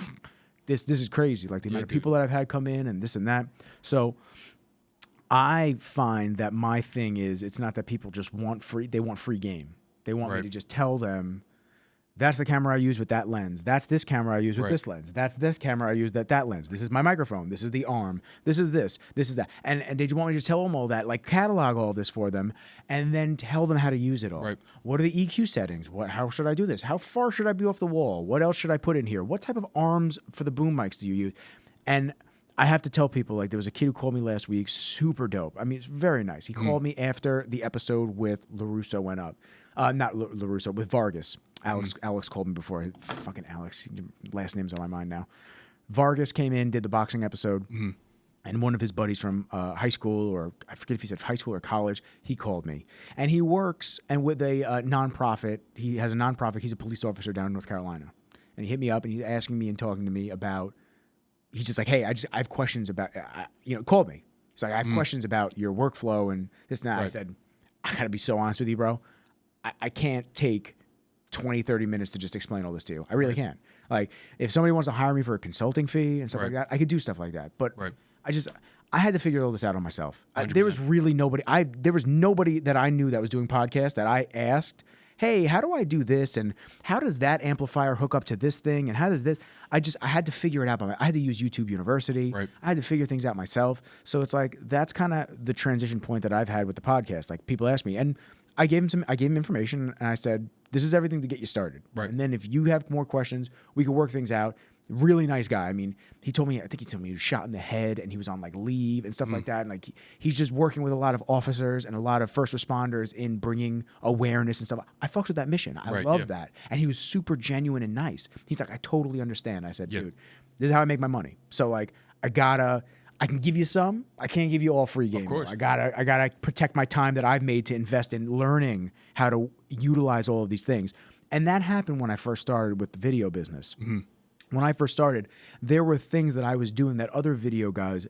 this is crazy. Like, the amount of people that I've had come in and this and that. So I find that my thing is, it's not that people just want free, they want free game. They want me to just tell them, That's the camera I use with that lens. That's this camera I use with Right. this lens. That's this camera I use that lens. This is my microphone. This is the arm. This is this. This is that. And they want me to just tell them all that, like catalog all this for them, and then tell them how to use it all. Right. What are the EQ settings? How should I do this? How far should I be off the wall? What else should I put in here? What type of arms for the boom mics do you use? And I have to tell people, like, there was a kid who called me last week, super dope. I mean, it's very nice. He called me after the episode with LaRusso went up. Not LaRusso, with Vargas. Alex called me before. Fucking Alex. Last name's on my mind now. Vargas came in, did the boxing episode, and one of his buddies from high school, or I forget if he said high school or college, he called me. And he works with a nonprofit. He has a nonprofit. He's a police officer down in North Carolina. And he hit me up, and he's asking me and talking to me about, he's just like, hey, I have questions about, called me. He's like, I have questions about your workflow and this and that. I said, I got to be so honest with you, bro. I can't take 20, 30 minutes to just explain all this to you. I really can't. Like, if somebody wants to hire me for a consulting fee and stuff like that, I could do stuff like that. But I had to figure all this out on myself. There was really nobody. There was nobody that I knew that was doing podcasts that I asked, hey, how do I do this? And how does that amplifier hook up to this thing? And how does this? I had to figure it out. I had to use YouTube University. Right. I had to figure things out myself. So it's like, that's kind of the transition point that I've had with the podcast. Like, people ask me, and I gave him information, and I said, this is everything to get you started. Right. And then if you have more questions, we can work things out. Really nice guy. I mean, I think he told me he was shot in the head and he was on like leave and stuff like that. And like, he's just working with a lot of officers and a lot of first responders in bringing awareness and stuff. I fucked with that mission. I love that. And he was super genuine and nice. He's like, I totally understand. I said, dude, this is how I make my money. So like, I can give you some. I can't give you all free game. Of course. I gotta protect my time that I've made to invest in learning how to utilize all of these things. And that happened when I first started with the video business. When I first started, there were things that I was doing that other video guys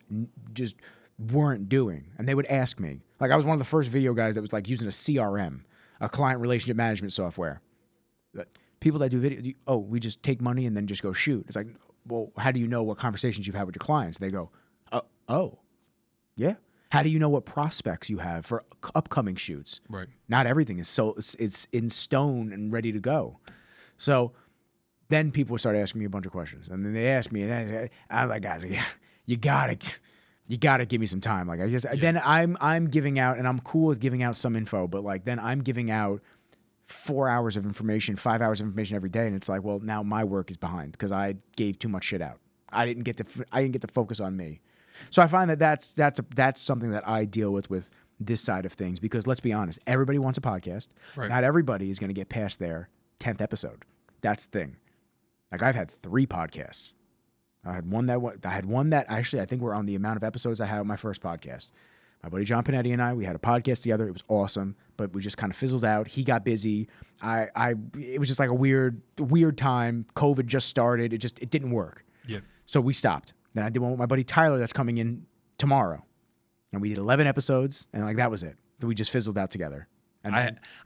just weren't doing. And they would ask me. Like, I was one of the first video guys that was like using a CRM, a client relationship management software. People that do video, we just take money and then just go shoot. It's like, well, how do you know what conversations you've had with your clients? They go, yeah. How do you know what prospects you have for upcoming shoots? Right. Not everything is it's in stone and ready to go. So then people start asking me a bunch of questions, and then they ask me, and I'm like, guys, you gotta give me some time. Like, then I'm giving out, and I'm cool with giving out some info, but like then I'm giving out 4 hours of information, 5 hours of information every day, and it's like, well, now my work is behind because I gave too much shit out. I didn't get to focus on me. So I find that that's something that I deal with this side of things, because let's be honest, everybody wants a podcast. Right. Not everybody is going to get past their 10th episode. That's the thing. Like, I've had 3 podcasts. I had one that actually, I think we're on the amount of episodes I had on my first podcast. My buddy John Panetti and I, we had a podcast together. It was awesome, but we just kind of fizzled out. He got busy. It was just like a weird time. COVID just started. It didn't work. Yeah. So we stopped. Then I did one with my buddy Tyler that's coming in tomorrow. And we did 11 episodes, and like that was it. Then we just fizzled out together. And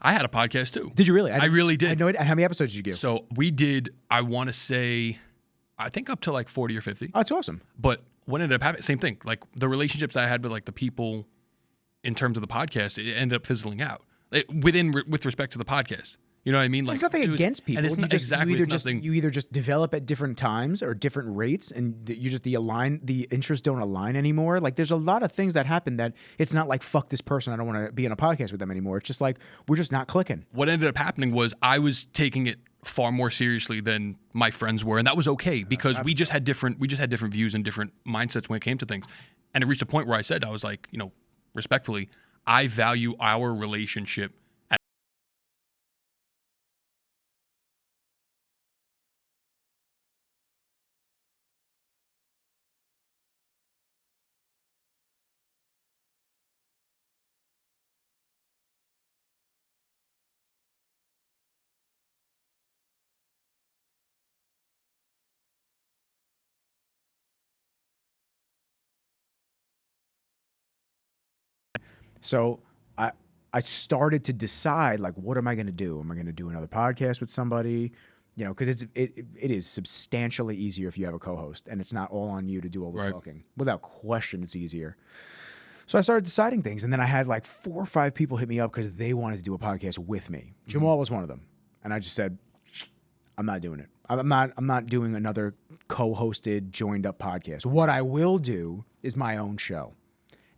I had a podcast too. Did you really? I really did. I had no idea. How many episodes did you give? So we did, I want to say, I think up to like 40 or 50. Oh, that's awesome. But what ended up happening, same thing. Like, the relationships I had with like the people in terms of the podcast, it ended up fizzling out with respect to the podcast. You know what I mean? Like, it's nothing against people. And it's you either just develop at different times or different rates, and the interests don't align anymore. Like, there's a lot of things that happen that it's not like, fuck this person, I don't want to be in a podcast with them anymore. It's just like, we're just not clicking. What ended up happening was I was taking it far more seriously than my friends were, and that was okay, because we just had different views and different mindsets when it came to things. And it reached a point where I was like, respectfully, I value our relationship. So I started to decide, like, what am I going to do? Am I going to do another podcast with somebody? Because it is substantially easier if you have a co-host, and it's not all on you to do all the talking. Without question, it's easier. So I started deciding things, and then I had like 4 or 5 people hit me up because they wanted to do a podcast with me. Jamal was one of them. And I just said, I'm not doing it. I'm not doing another co-hosted, joined up podcast. What I will do is my own show.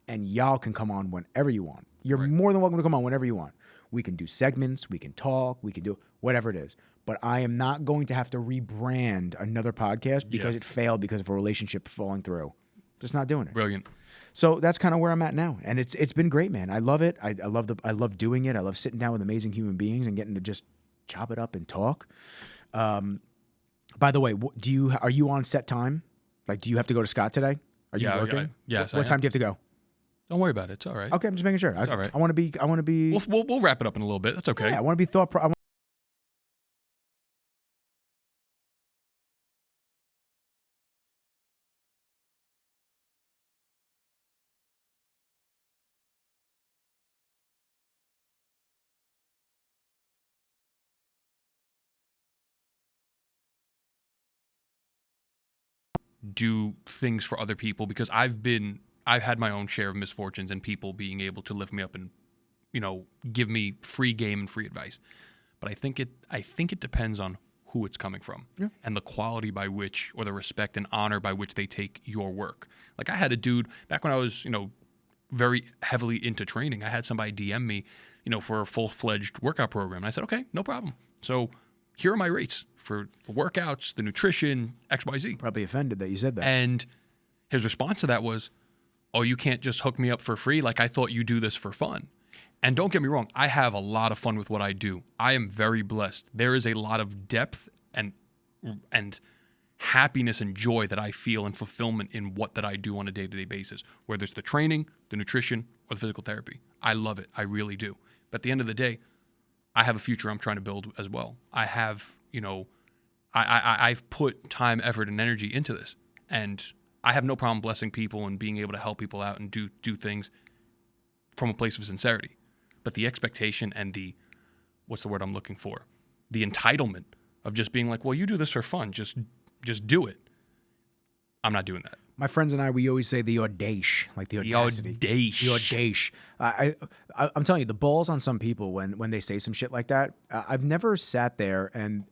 And y'all can come on whenever you want. You're more than welcome to come on whenever you want. We can do segments, we can talk, we can do whatever it is. But I am not going to have to rebrand another podcast because it failed because of a relationship falling through. Just not doing it. Brilliant. So that's kind of where I'm at now. And it's been great, man. I love it. I love doing it. I love sitting down with amazing human beings and getting to just chop it up and talk. By the way, are you on set time? Like, do you have to go to Scott today? Are you working? Yes. What time do you have to go? Don't worry about it. It's all right. Okay, I'm just making sure. It's all right. I want to be. We'll wrap it up in a little bit. That's okay. Yeah, I want to be thoughtful. Do things for other people because I've had my own share of misfortunes and people being able to lift me up and, give me free game and free advice. But I think it depends on who it's coming from and the quality by which, or the respect and honor by which they take your work. Like I had a dude back when I was, very heavily into training. I had somebody DM me, for a full-fledged workout program. And I said, okay, no problem. So here are my rates for the workouts, the nutrition, XYZ. Probably offended that you said that. And his response to that was, oh, you can't just hook me up for free? Like I thought you do this for fun. And don't get me wrong, I have a lot of fun with what I do. I am very blessed. There is a lot of depth and happiness and joy that I feel and fulfillment in what that I do on a day-to-day basis, whether it's the training, the nutrition, or the physical therapy. I love it. I really do. But at the end of the day, I have a future I'm trying to build as well. I have, I've put time, effort, and energy into this. And I have no problem blessing people and being able to help people out and do things from a place of sincerity. But the expectation and what's the word I'm looking for? The entitlement of just being like, well, you do this for fun. Just do it. I'm not doing that. My friends and I, we always say the audace, like the audacity. The audace. I'm telling you, the balls on some people when they say some shit like that. I've never sat there and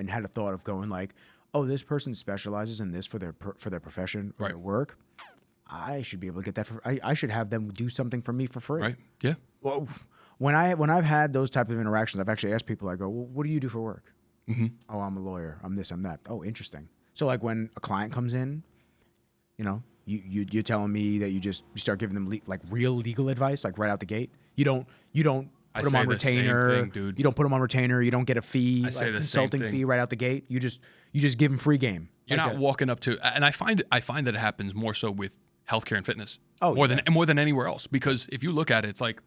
had a thought of going like, oh, this person specializes in this for their profession or their work. I should be able to get that. I should have them do something for me for free. Right. Yeah. Well, when I've had those type of interactions, I've actually asked people. I go, well, what do you do for work? Mm-hmm. Oh, I'm a lawyer. I'm this. I'm that. Oh, interesting. So like when a client comes in, you're telling me that you start giving them real legal advice, like right out the gate. You don't put them on retainer. Same thing, dude. You don't put them on retainer. You don't get a fee, I say the consulting same thing. fee right out the gate. You just give them free game. You're not walking up to, and I find that it happens more so with healthcare and fitness. Oh, more than anywhere else. Because if you look at it, it's like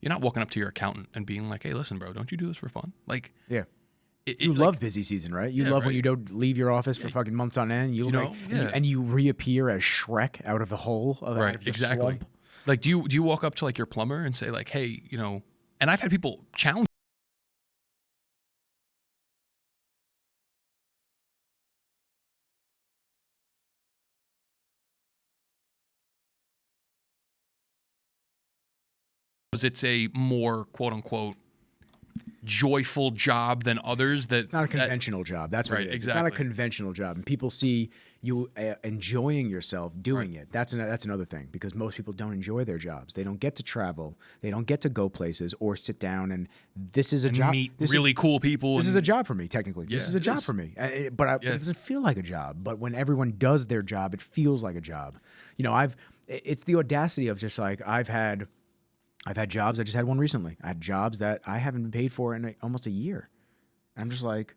you're not walking up to your accountant and being like, "Hey, listen, bro, don't you do this for fun?" Like, yeah. You love busy season, right? You love when you don't leave your office for fucking months on end. And you reappear as Shrek out of a hole. Out of the swamp. Like, do you walk up to like your plumber and say like, hey, and I've had people challenge. It's a more quote unquote joyful job than others. It's not a conventional job. That's what it is. Exactly. It's not a conventional job, and people see you enjoying yourself doing it. That's another thing, because most people don't enjoy their jobs. They don't get to travel. They don't get to go places or sit down. And this is a job. Meet really cool people. This is a job for me. Technically, this is a job for me. But it doesn't feel like a job. But when everyone does their job, it feels like a job. It's the audacity of just like I've had jobs. I just had one recently. I had jobs that I haven't been paid for in almost a year. And I'm just like,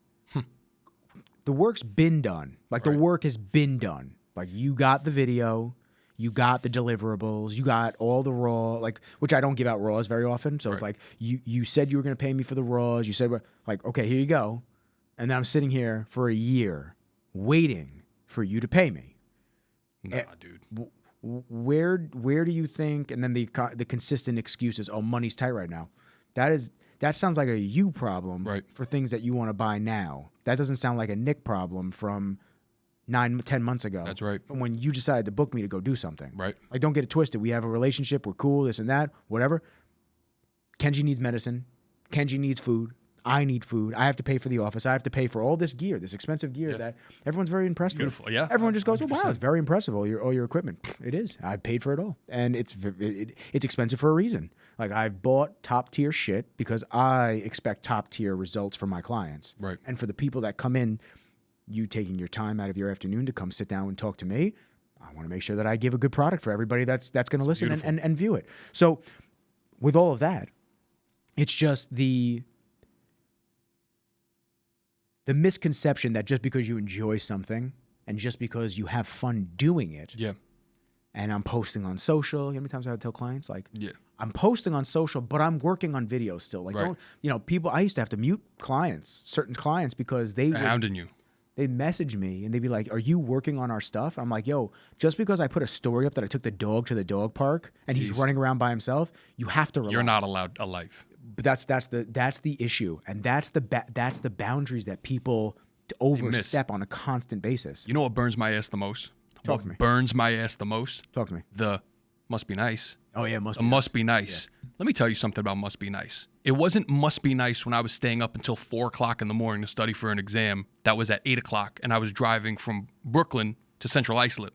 the work's been done. Like the work has been done. Like you got the video, you got the deliverables, you got all the raw, which I don't give out raws very often. So it's like you said you were going to pay me for the raws. You said like, okay, here you go. And then I'm sitting here for a year waiting for you to pay me. Nah, dude. Where do you think? And then the consistent excuses. Oh, money's tight right now. That sounds like a you problem for things that you want to buy now. That doesn't sound like a Nick problem from 9-10 months ago. That's right. From when you decided to book me to go do something. Right. Like, don't get it twisted. We have a relationship. We're cool. This and that. Whatever. Kenji needs medicine. Kenji needs food. I need food. I have to pay for the office. I have to pay for all this gear, this expensive gear that everyone's very impressed with. Beautiful, yeah. Everyone just goes, oh, wow, it's very impressive, all your equipment. It is. I paid for it all. And it's expensive for a reason. Like, I've bought top-tier shit because I expect top-tier results from my clients. Right. And for the people that come in, you taking your time out of your afternoon to come sit down and talk to me, I want to make sure that I give a good product for everybody that's going to listen and view it. So with all of that, it's just the misconception that just because you enjoy something and just because you have fun doing it, and I'm posting on social, you know how many times I have to tell clients, like, I'm posting on social, but I'm working on video still. Like, people, I used to have to mute certain clients because they're hounding you. They'd message me and they'd be like, are you working on our stuff? I'm like, yo, just because I put a story up that I took the dog to the dog park and he's running around by himself, you have to relax. You're not allowed a life. But that's the issue. And that's the boundaries that people overstep on a constant basis. You know what burns my ass the most? Talk to me. Burns my ass the most? Talk to me. The must be nice. Oh, yeah, must be nice. Yeah. Let me tell you something about must be nice. It wasn't must be nice when I was staying up until 4 o'clock in the morning to study for an exam that was at 8 o'clock, and I was driving from Brooklyn to Central Islip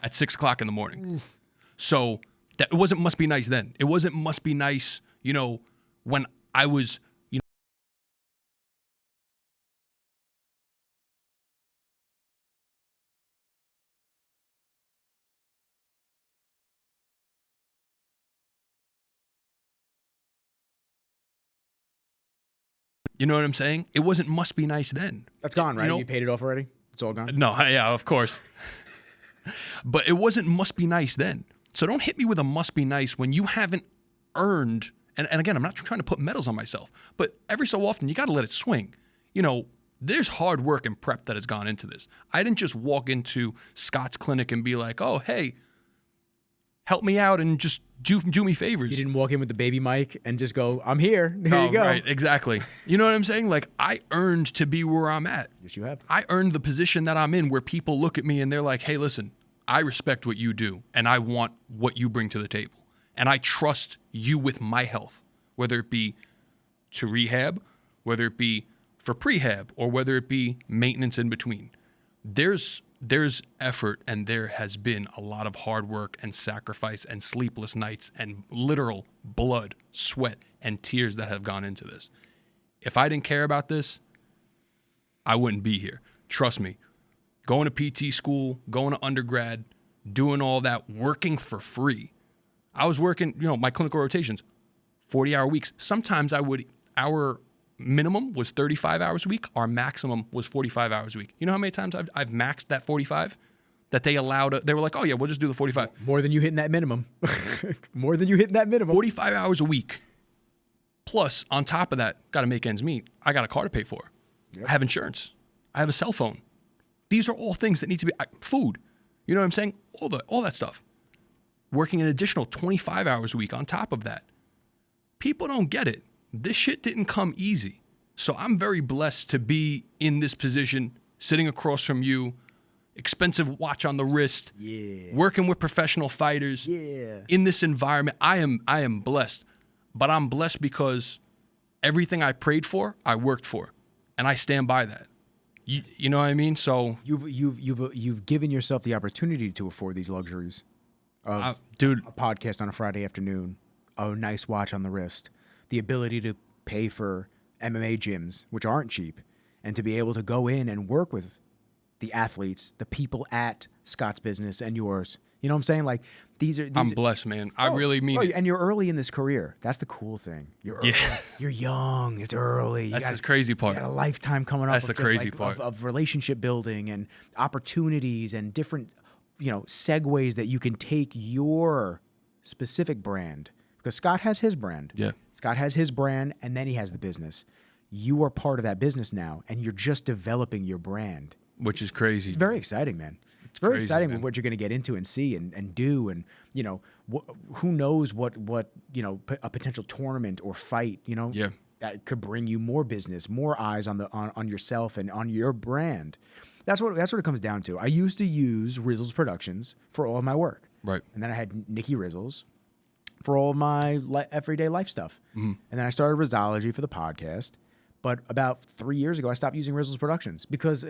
at 6 o'clock in the morning. Oof. So it wasn't must be nice then. It wasn't must be nice, when I was, You know what I'm saying? It wasn't must be nice then. That's gone, right? You paid it off already? It's all gone? No, yeah, of course. But it wasn't must be nice then. So don't hit me with a must be nice when you haven't earned, and again, I'm not trying to put medals on myself, but every so often you got to let it swing. There's hard work and prep that has gone into this. I didn't just walk into Scott's clinic and be like, oh, hey, help me out and just do me favors. You didn't walk in with the baby mic and just go, I'm here. Here you go. Right, exactly. You know what I'm saying? Like, I earned to be where I'm at. Yes, you have. I earned the position that I'm in where people look at me and they're like, hey, listen, I respect what you do and I want what you bring to the table. And I trust you with my health, whether it be to rehab, whether it be for prehab, or whether it be maintenance in between. There's effort, and there has been a lot of hard work and sacrifice and sleepless nights and literal blood, sweat, and tears that have gone into this. If I didn't care about this, I wouldn't be here. Trust me. Going to PT school, going to undergrad, doing all that, working for free. I was working, my clinical rotations, 40-hour weeks. Sometimes our minimum was 35 hours a week. Our maximum was 45 hours a week. You know how many times I've maxed that 45? That they allowed, they were like, oh yeah, we'll just do the 45. More than you hitting that minimum. More than you hitting that minimum. 45 hours a week. Plus, on top of that, got to make ends meet. I got a car to pay for. Yep. I have insurance. I have a cell phone. These are all things that need to be, food. You know what I'm saying? All that stuff. Working an additional 25 hours a week on top of that. People don't get it. This shit didn't come easy. So I'm very blessed to be in this position, sitting across from you, expensive watch on the wrist, working with professional fighters, in this environment. I am blessed. But I'm blessed because everything I prayed for, I worked for. And I stand by that. You know what I mean? So you've given yourself the opportunity to afford these luxuries of a podcast on a Friday afternoon, a nice watch on the wrist, the ability to pay for MMA gyms, which aren't cheap, and to be able to go in and work with the athletes, the people at Scott's business and yours. You know what I'm saying? Like, I'm blessed, man. I really mean it. And you're early in this career. That's the cool thing. You're early. You're young. It's early. That's the crazy part. You got a lifetime coming up. That's the crazy part. Of relationship building and opportunities and different, segues that you can take your specific brand. Because Scott has his brand. Yeah. Scott has his brand, and then he has the business. You are part of that business now, and you're just developing your brand. Which is crazy. It's very exciting, man. It's very exciting with what you're going to get into and see and do, and who knows what a potential tournament or fight that could bring you more business, more eyes on yourself and on your brand. That's what it comes down to. I used to use Rizzles Productions for all of my work, right? And then I had Nikki Rizzles for all of my everyday life stuff, and then I started Rizzology for the podcast. But about 3 years ago, I stopped using Rizzles Productions because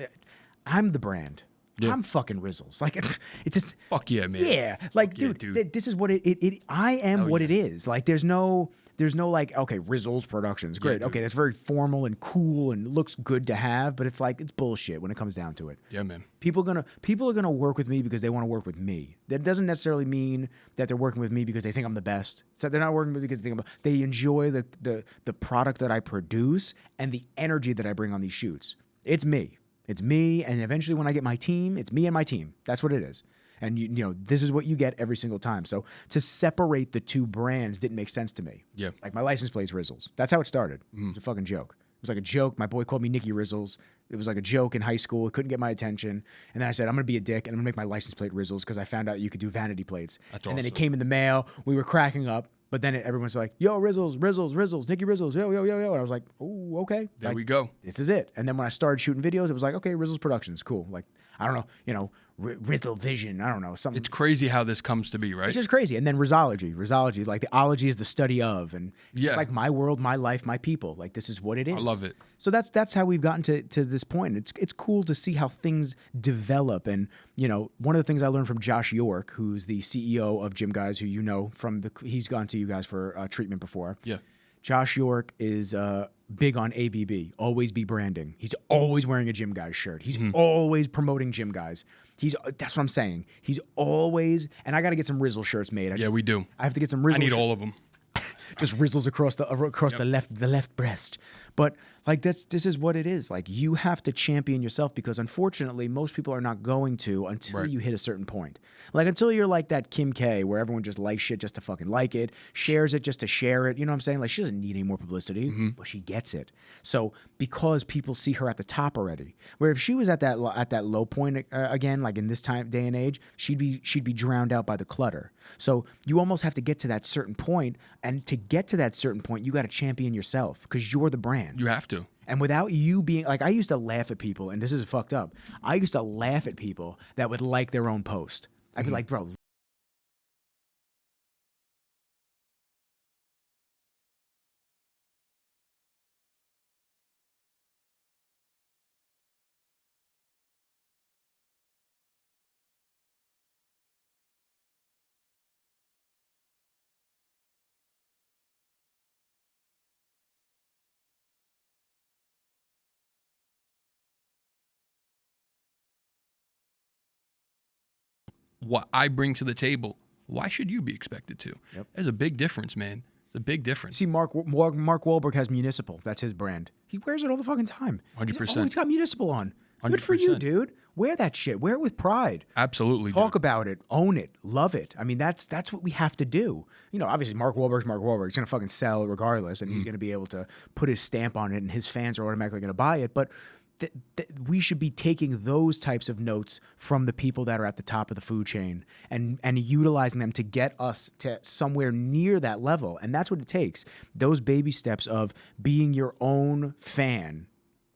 I'm the brand. Yeah. I'm fucking Rizzles. Like, it's just Fuck yeah, man. yeah. Like, Fuck yeah, dude, this is what it I am what it is. Like, there's no like, okay, Rizzles Productions, great. Okay, that's very formal and cool and looks good to have, but it's like, it's bullshit when it comes down to it. Yeah, man. People are gonna work with me because they want to work with me. That doesn't necessarily mean that they're working with me because they think I'm the best. So they're not working with me because they enjoy the product that I produce and the energy that I bring on these shoots. It's me. It's me, and eventually when I get my team, it's me and my team. That's what it is. And you know, this is what you get every single time. So to separate the two brands didn't make sense to me. Yeah. Like my license plate's Rizzles. That's how it started. It was a fucking joke. It was like a joke. My boy called me Nicky Rizzles. It was like a joke in high school. It couldn't get my attention. And then I said, I'm going to be a dick and I'm going to make my license plate Rizzles because I found out you could do vanity plates. That's and then it awesome. came in the mail. We were cracking up. But then everyone's like, yo, Rizzles, Nicky Rizzles, yo. And I was like, oh, okay. There like, we go. This is it. And then when I started shooting videos, it was like, okay, Rizzles Productions, cool. Like, I don't know, Rizzle Vision, I don't know, something. It's crazy how this comes to be, right? It's just crazy. And then Rizzology, like the ology is the study of, and it's just like my world, my life, my people. Like this is what it is. I love it. So that's how we've gotten to this point. It's cool to see how things develop. And one of the things I learned from Josh York, who's the CEO of Gym Guys, who he's gone to you guys for treatment before. Yeah. Josh York is big on ABB, always be branding. He's always wearing a Gym Guys shirt. He's always promoting Gym Guys. That's what I'm saying. He's always, and I got to get some Rizzle shirts made. We do. I have to get some Rizzle. I need all of them. Just Rizzles across the left breast. But like this is what it is. Like you have to champion yourself because unfortunately most people are not going to until you hit a certain point. Like until you're like that Kim K where everyone just likes shit just to fucking like it, shares it just to share it. You know what I'm saying? Like she doesn't need any more publicity, but she gets it. So because people see her at the top already, where if she was at that low point again, like in this day and age, she'd be drowned out by the clutter. So you almost have to get to that certain point, and to get to that certain point, you got to champion yourself because you're the brand. You have to. And without you being like, I used to laugh at people, and this is fucked up. I used to laugh at people that would like their own post. I'd be like, bro. What I bring to the table, why should you be expected to? Yep. There's a big difference, man. It's a big difference. See, Mark Wahlberg has Municipal. That's his brand. He wears it all the fucking time. 100%. He's got Municipal on. Good for you, dude. Wear that shit. Wear it with pride. Absolutely. Talk about it. Own it. Love it. I mean, that's what we have to do. Obviously, Mark Wahlberg's Mark Wahlberg. He's going to fucking sell regardless, and he's going to be able to put his stamp on it, and his fans are automatically going to buy it. But we should be taking those types of notes from the people that are at the top of the food chain and utilizing them to get us to somewhere near that level. And that's what it takes. Those baby steps of being your own fan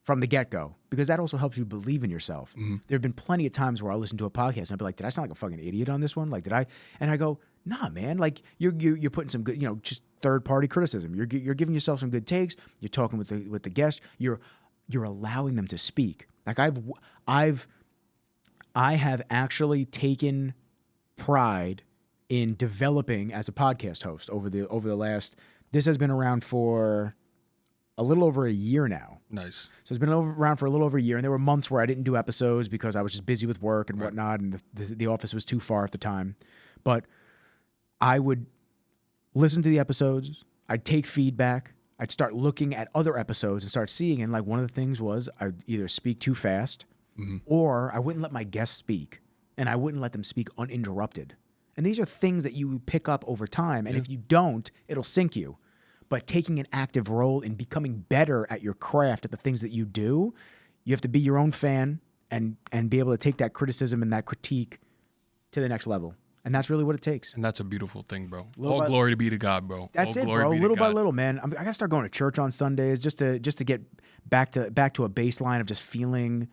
from the get-go, because that also helps you believe in yourself. There have been plenty of times where I listen to a podcast and I'll be like, did I sound like a fucking idiot on this one? Like, did I? And I go, nah, man, like you're putting some good, just third-party criticism. You're giving yourself some good takes. You're talking with the guest. You're allowing them to speak. Like I have actually taken pride in developing as a podcast host over the last. This has been around for a little over a year now. Nice. So it's been around for a little over a year, and there were months where I didn't do episodes because I was just busy with work and whatnot, and the office was too far at the time. But I would listen to the episodes. I'd take feedback. I'd start looking at other episodes and start seeing, and like one of the things was I'd either speak too fast or I wouldn't let my guests speak, and I wouldn't let them speak uninterrupted. And these are things that you pick up over time, and if you don't, it'll sink you. But taking an active role in becoming better at your craft, at the things that you do, you have to be your own fan and be able to take that criticism and that critique to the next level. And that's really what it takes. And that's a beautiful thing, bro. All glory be to God, bro. That's it, bro. Little by little, man. I gotta start going to church on Sundays just to get back to a baseline of just feeling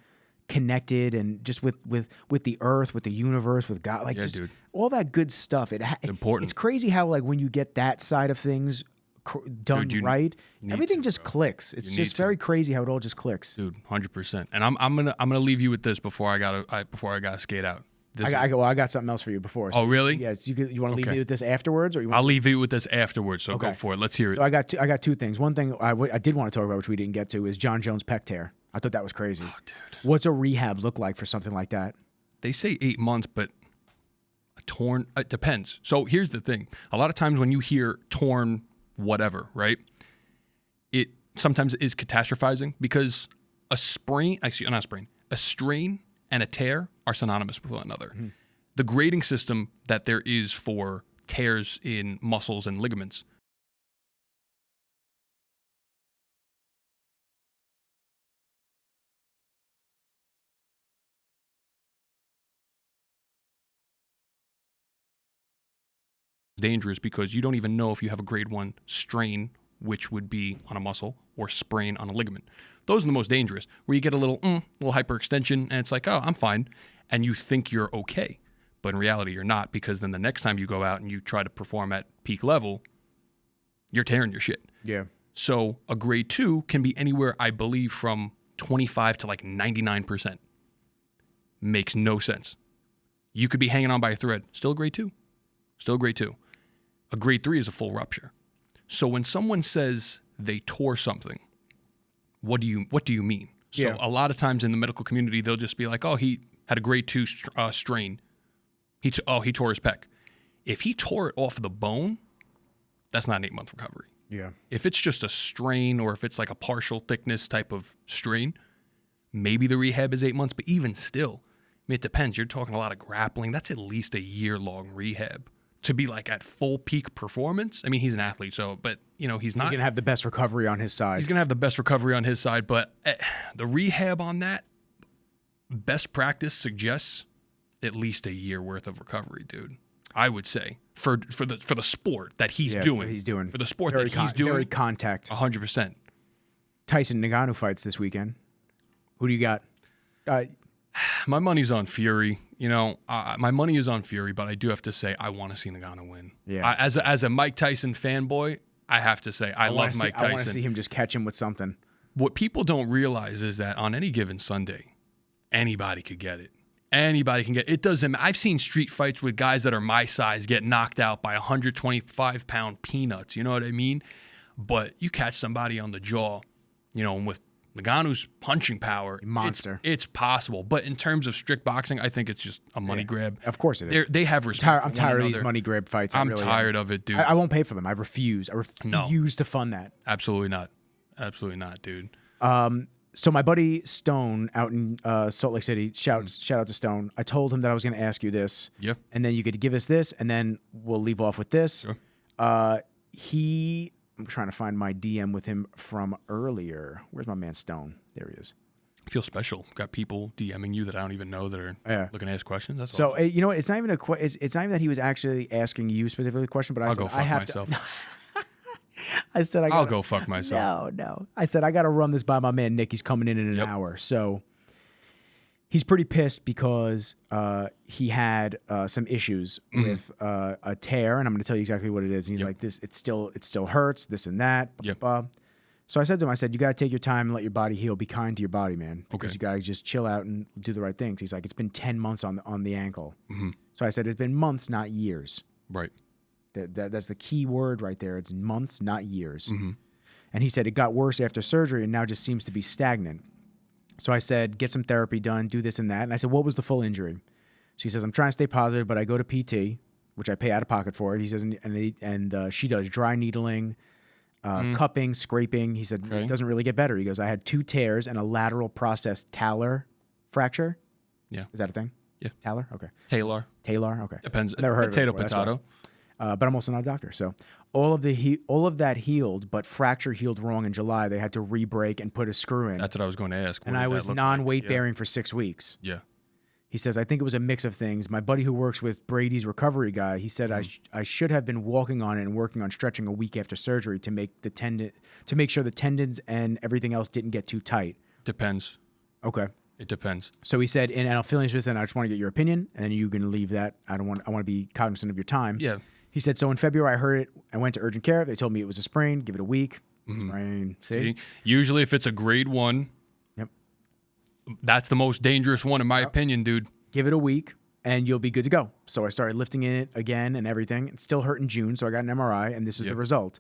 connected and just with the earth, with the universe, with God, like just dude. All that good stuff. It's important. It's crazy how like when you get that side of things done Dude, you right, need everything to, just bro. clicks. It's just very crazy how it all just clicks. Dude, 100%. And I'm gonna leave you with this before I gotta skate out. I got something else for you before. Oh, really? Yes. You want to leave Okay. me with this afterwards, or you? I'll leave you with this afterwards. So go for it. Let's hear it. So I got two things. One thing I did want to talk about, which we didn't get to, is John Jones' pec tear. I thought that was crazy. Oh, dude. What's a rehab look like for something like that? They say 8 months, but a torn, it depends. So here's the thing. A lot of times when you hear torn whatever, right, it sometimes is catastrophizing because a strain and a tear are synonymous with one another. Mm-hmm. The grading system that there is for tears in muscles and ligaments dangerous because you don't even know if you have a grade 1 strain, which would be on a muscle, or sprain on a ligament. Those are the most dangerous, where you get a little hyperextension and it's like, oh, I'm fine, and you think you're okay. But in reality, you're not, because then the next time you go out and you try to perform at peak level, you're tearing your shit. Yeah. So a grade 2 can be anywhere, I believe, from 25 to like 99%. Makes no sense. You could be hanging on by a thread. Still a grade 2. Still a grade 2. A grade 3 is a full rupture. So when someone says they tore something, what do you mean? So a lot of times in the medical community, they'll just be like, oh, he had a grade 2 strain. He tore his pec. If he tore it off the bone, that's not an 8-month recovery. Yeah. If it's just a strain, or if it's like a partial thickness type of strain, maybe the rehab is 8 months, but even still, I mean, it depends. You're talking a lot of grappling. That's at least a year-long rehab to be like at full peak performance. I mean, he's an athlete, but he's not going to have the best recovery on his side. He's going to have the best recovery on his side, but the rehab on that, best practice suggests at least a year worth of recovery, dude. I would say for the sport that he's doing. For the sport that he's doing. Very contact. 100%. Tyson Ngannou fights this weekend. Who do you got? My money's on Fury. My money is on Fury, but I do have to say I want to see Ngannou win. Yeah. As a Mike Tyson fanboy, I have to say I love Mike Tyson. I want to see him just catch him with something. What people don't realize is that on any given Sunday, anybody could get it. Anybody can get it. It doesn't. I've seen street fights with guys that are my size get knocked out by 125-pound peanuts. You know what I mean? But you catch somebody on the jaw, and with Ngannou's punching power, monster. It's possible. But in terms of strict boxing, I think it's just a money grab. Of course it is. They have respect. I'm tired of these money grab fights. I'm tired of it, dude. I won't pay for them. I refuse to fund that. Absolutely not. Absolutely not, dude. So my buddy Stone out in Salt Lake City, shout out to Stone. I told him that I was going to ask you this. Yeah. And then you could give us this, and then we'll leave off with this. Sure. I'm trying to find my DM with him from earlier. Where's my man Stone? There he is. I feel special. Got people DMing you that I don't even know that are looking to ask questions. That's so awesome. You know what? It's not even it's not even that he was actually asking you specifically a question, but I have to. I said I'll go fuck myself. No. I said I got to run this by my man Nick. He's coming in an hour, so he's pretty pissed because he had some issues with a tear, and I'm going to tell you exactly what it is. And he's like, "This, it still hurts, this and that." So I said to him, I said, "You got to take your time and let your body heal. Be kind to your body, man, because you got to just chill out and do the right things." He's like, "It's been 10 months on the ankle." Mm-hmm. So I said, "It's been months, not years." Right. That's the key word right there. It's months, not years. Mm-hmm. And he said it got worse after surgery and now just seems to be stagnant. So I said, get some therapy done, do this and that. And I said, what was the full injury? So he says, I'm trying to stay positive, but I go to PT, which I pay out of pocket for it. He says, and she does dry needling, cupping, scraping. He said, it doesn't really get better. He goes, I had 2 tears and a lateral processed talar fracture. Yeah. Is that a thing? Yeah. Talar? Okay. Talar. Okay. Depends. Never heard potato, of it before. potato. But I'm also not a doctor. So all of that healed, but fracture healed wrong in July. They had to re-break and put a screw in. That's what I was going to ask. And I was non-weight bearing for 6 weeks. Yeah. He says, I think it was a mix of things. My buddy who works with Brady's recovery guy, he said I should have been walking on it and working on stretching a week after surgery to make sure the tendons and everything else didn't get too tight. Depends. Okay. It depends. So he said, and I'll finish this, and I just want to get your opinion, and then you're going to leave that. I want to be cognizant of your time. Yeah. He said, so in February, I heard it. I went to urgent care. They told me it was a sprain. Give it a week. Sprain. See? Usually if it's a grade 1, Yep. that's the most dangerous one in my opinion, dude. Give it a week and you'll be good to go. So I started lifting in it again and everything. It still hurt in June, so I got an MRI, and this is the result.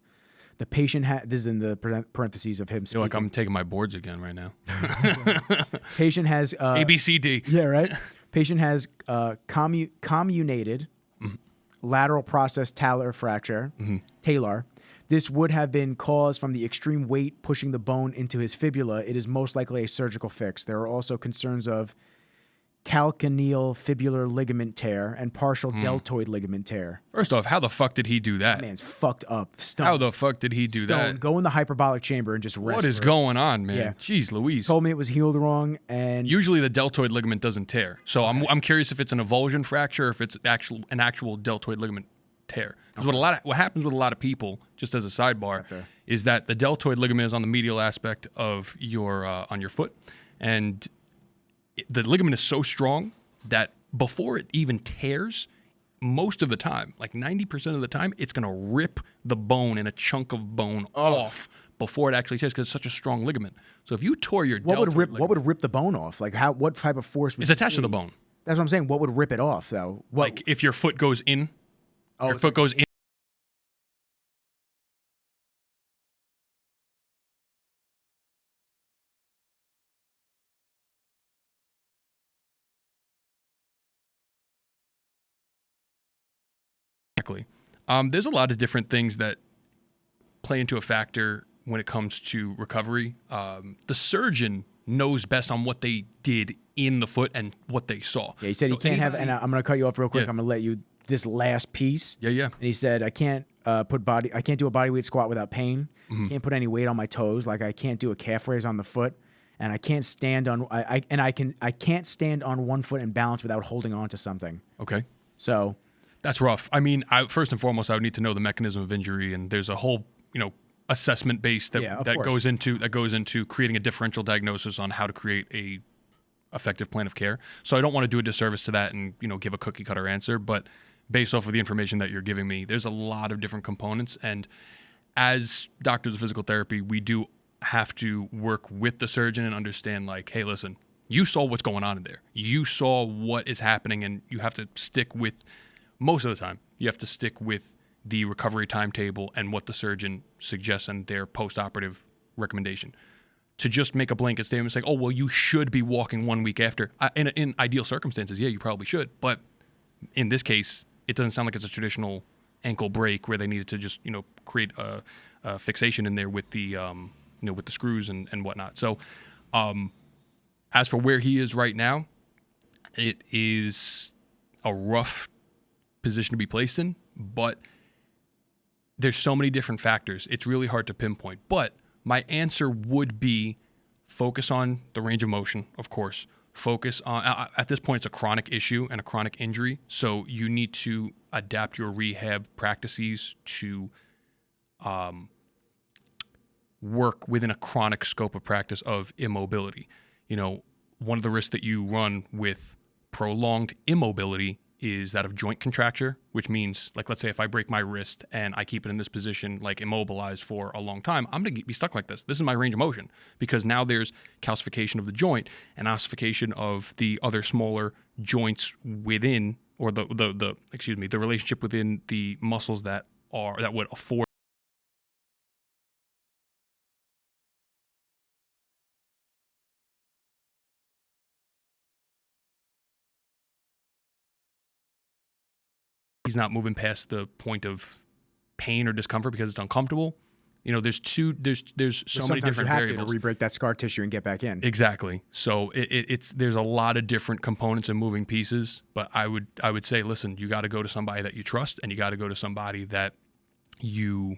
The patient this is in the parentheses of him I feel speaking. like I'm taking my boards again right now. Patient has... A, B, C, D. Yeah, right? Patient has comminuted lateral process talar fracture, talar. This would have been caused from the extreme weight pushing the bone into his fibula. It is most likely a surgical fix. There are also concerns of calcaneal fibular ligament tear and partial deltoid ligament tear. First off, how the fuck did he do that? Man's fucked up. Stone. How the fuck did he do that? Go in the hyperbolic chamber and just rest. What is going on, man? Yeah. Jeez Louise. Told me it was healed wrong, and Usually the deltoid ligament doesn't tear. So I'm curious if it's an avulsion fracture or if it's an actual deltoid ligament tear. Because what happens with a lot of people, just as a sidebar, is that the deltoid ligament is on the medial aspect of your on your foot, and the ligament is so strong that before it even tears, most of the time, like 90% of the time, it's going to rip the bone and a chunk of bone off before it actually tears because it's such a strong ligament. So if you tore your what would rip the bone off? Like what type of force would it's attached to the bone. That's what I'm saying. What would rip it off though? Like if your foot goes in, your foot goes in. There's a lot of different things that play into a factor when it comes to recovery. The surgeon knows best on what they did in the foot and what they saw. Yeah, he said he can't have, and I'm going to cut you off real quick. I'm going to let you, this last piece. Yeah. And he said, I can't do a body weight squat without pain. Can't put any weight on my toes. Like I can't do a calf raise on the foot. And I can't stand on, I can't stand on one foot and balance without holding on to something. Okay. So that's rough. I mean, first and foremost, I would need to know the mechanism of injury, and there's a whole, assessment base that goes into creating a differential diagnosis on how to create a effective plan of care. So I don't want to do a disservice to that and give a cookie cutter answer, but based off of the information that you're giving me, there's a lot of different components, and as doctors of physical therapy, we do have to work with the surgeon and understand, like, hey, listen, you saw what's going on in there. You saw what is happening, and you have to stick with. Most of the time, you have to stick with the recovery timetable and what the surgeon suggests and their post-operative recommendation. To just make a blanket statement saying, oh, well, you should be walking 1 week after. In ideal circumstances, yeah, you probably should. But in this case, it doesn't sound like it's a traditional ankle break where they needed to just, create a fixation in there with the, with the screws and whatnot. So as for where he is right now, it is a rough position to be placed in, but there's so many different factors. It's really hard to pinpoint. But my answer would be focus on the range of motion, of course. Focus on, at this point, it's a chronic issue and a chronic injury. So you need to adapt your rehab practices to work within a chronic scope of practice of immobility. One of the risks that you run with prolonged immobility is that of joint contracture, which means, like, let's say if I break my wrist and I keep it in this position, like immobilized for a long time, I'm going to be stuck like this. This is my range of motion, because now there's calcification of the joint and ossification of the other smaller joints within, or the relationship within the muscles that would afford he's not moving past the point of pain or discomfort because it's uncomfortable. There's so many different variables. To re-break that scar tissue and get back in. Exactly. So there's a lot of different components and moving pieces. But I would say, listen, you got to go to somebody that you trust, and you got to go to somebody that you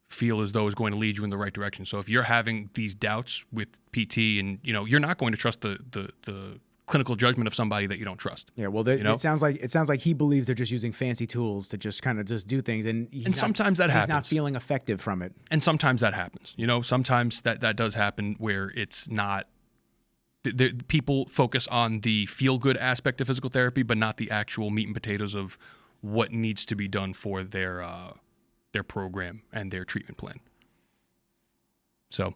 feel as though is going to lead you in the right direction. So if you're having these doubts with PT, and you're not going to trust the clinical judgment of somebody that you don't trust. Yeah, well, it sounds like he believes they're just using fancy tools to just kind of just do things, and sometimes that happens. He's not feeling effective from it. And sometimes that happens. Sometimes that does happen where it's not. People focus on the feel-good aspect of physical therapy, but not the actual meat and potatoes of what needs to be done for their program and their treatment plan. So,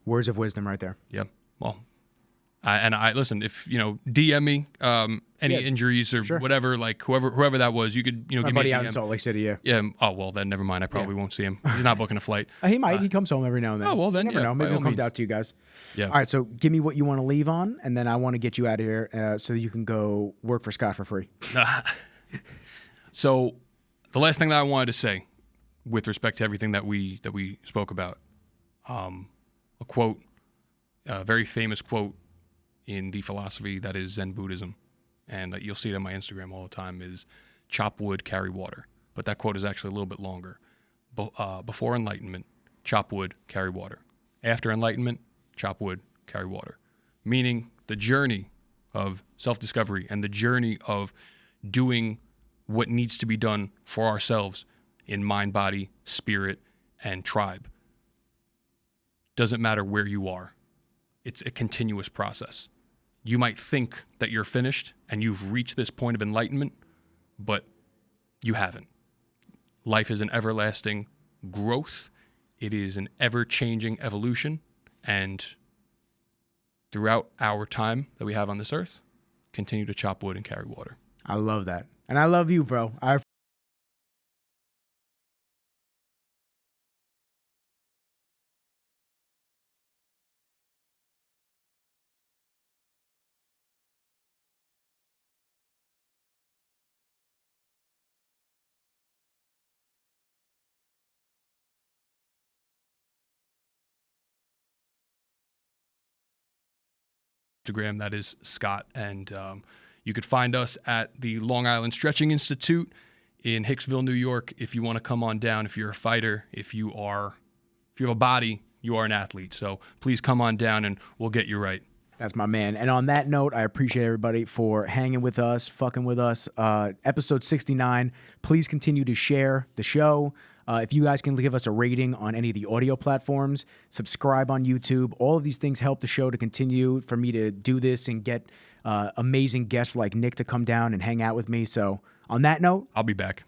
words of wisdom right there. yeah. Well, I listen, if DM me any injuries or whatever, like whoever that was, you could My give buddy me a out DM. in Salt Lake City, yeah. Yeah. Oh well, then never mind. I probably won't see him. He's not booking a flight. He might. He comes home every now and then. Oh, well, then, you never know. Maybe he'll come out to you guys. Yeah. All right. So give me what you want to leave on, and then I want to get you out of here so you can go work for Scott for free. So the last thing that I wanted to say, with respect to everything that we spoke about, a quote, a very famous quote in the philosophy that is Zen Buddhism, and you'll see it on my Instagram all the time, is chop wood, carry water. But that quote is actually a little bit longer. Before enlightenment, chop wood, carry water. After enlightenment, chop wood, carry water. Meaning the journey of self-discovery and the journey of doing what needs to be done for ourselves in mind, body, spirit, and tribe. Doesn't matter where you are. It's a continuous process. You might think that you're finished and you've reached this point of enlightenment, but you haven't. Life is an everlasting growth. It is an ever-changing evolution. And throughout our time that we have on this earth, continue to chop wood and carry water. I love that. And I love you, bro. Instagram, that is Scott, and you could find us at the Long Island Stretching Institute in Hicksville, New York. If you want to come on down, if you're a fighter, if you have a body, you are an athlete. So please come on down and we'll get you right. That's my man. And on that note, I appreciate everybody for hanging with us, fucking with us. Episode 69. Please continue to share the show. If you guys can give us a rating on any of the audio platforms, subscribe on YouTube. All of these things help the show to continue, for me to do this and get amazing guests like Nick to come down and hang out with me. So on that note, I'll be back.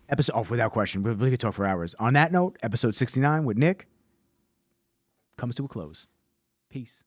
Without question. We could talk for hours. On that note, episode 69 with Nick comes to a close. Peace.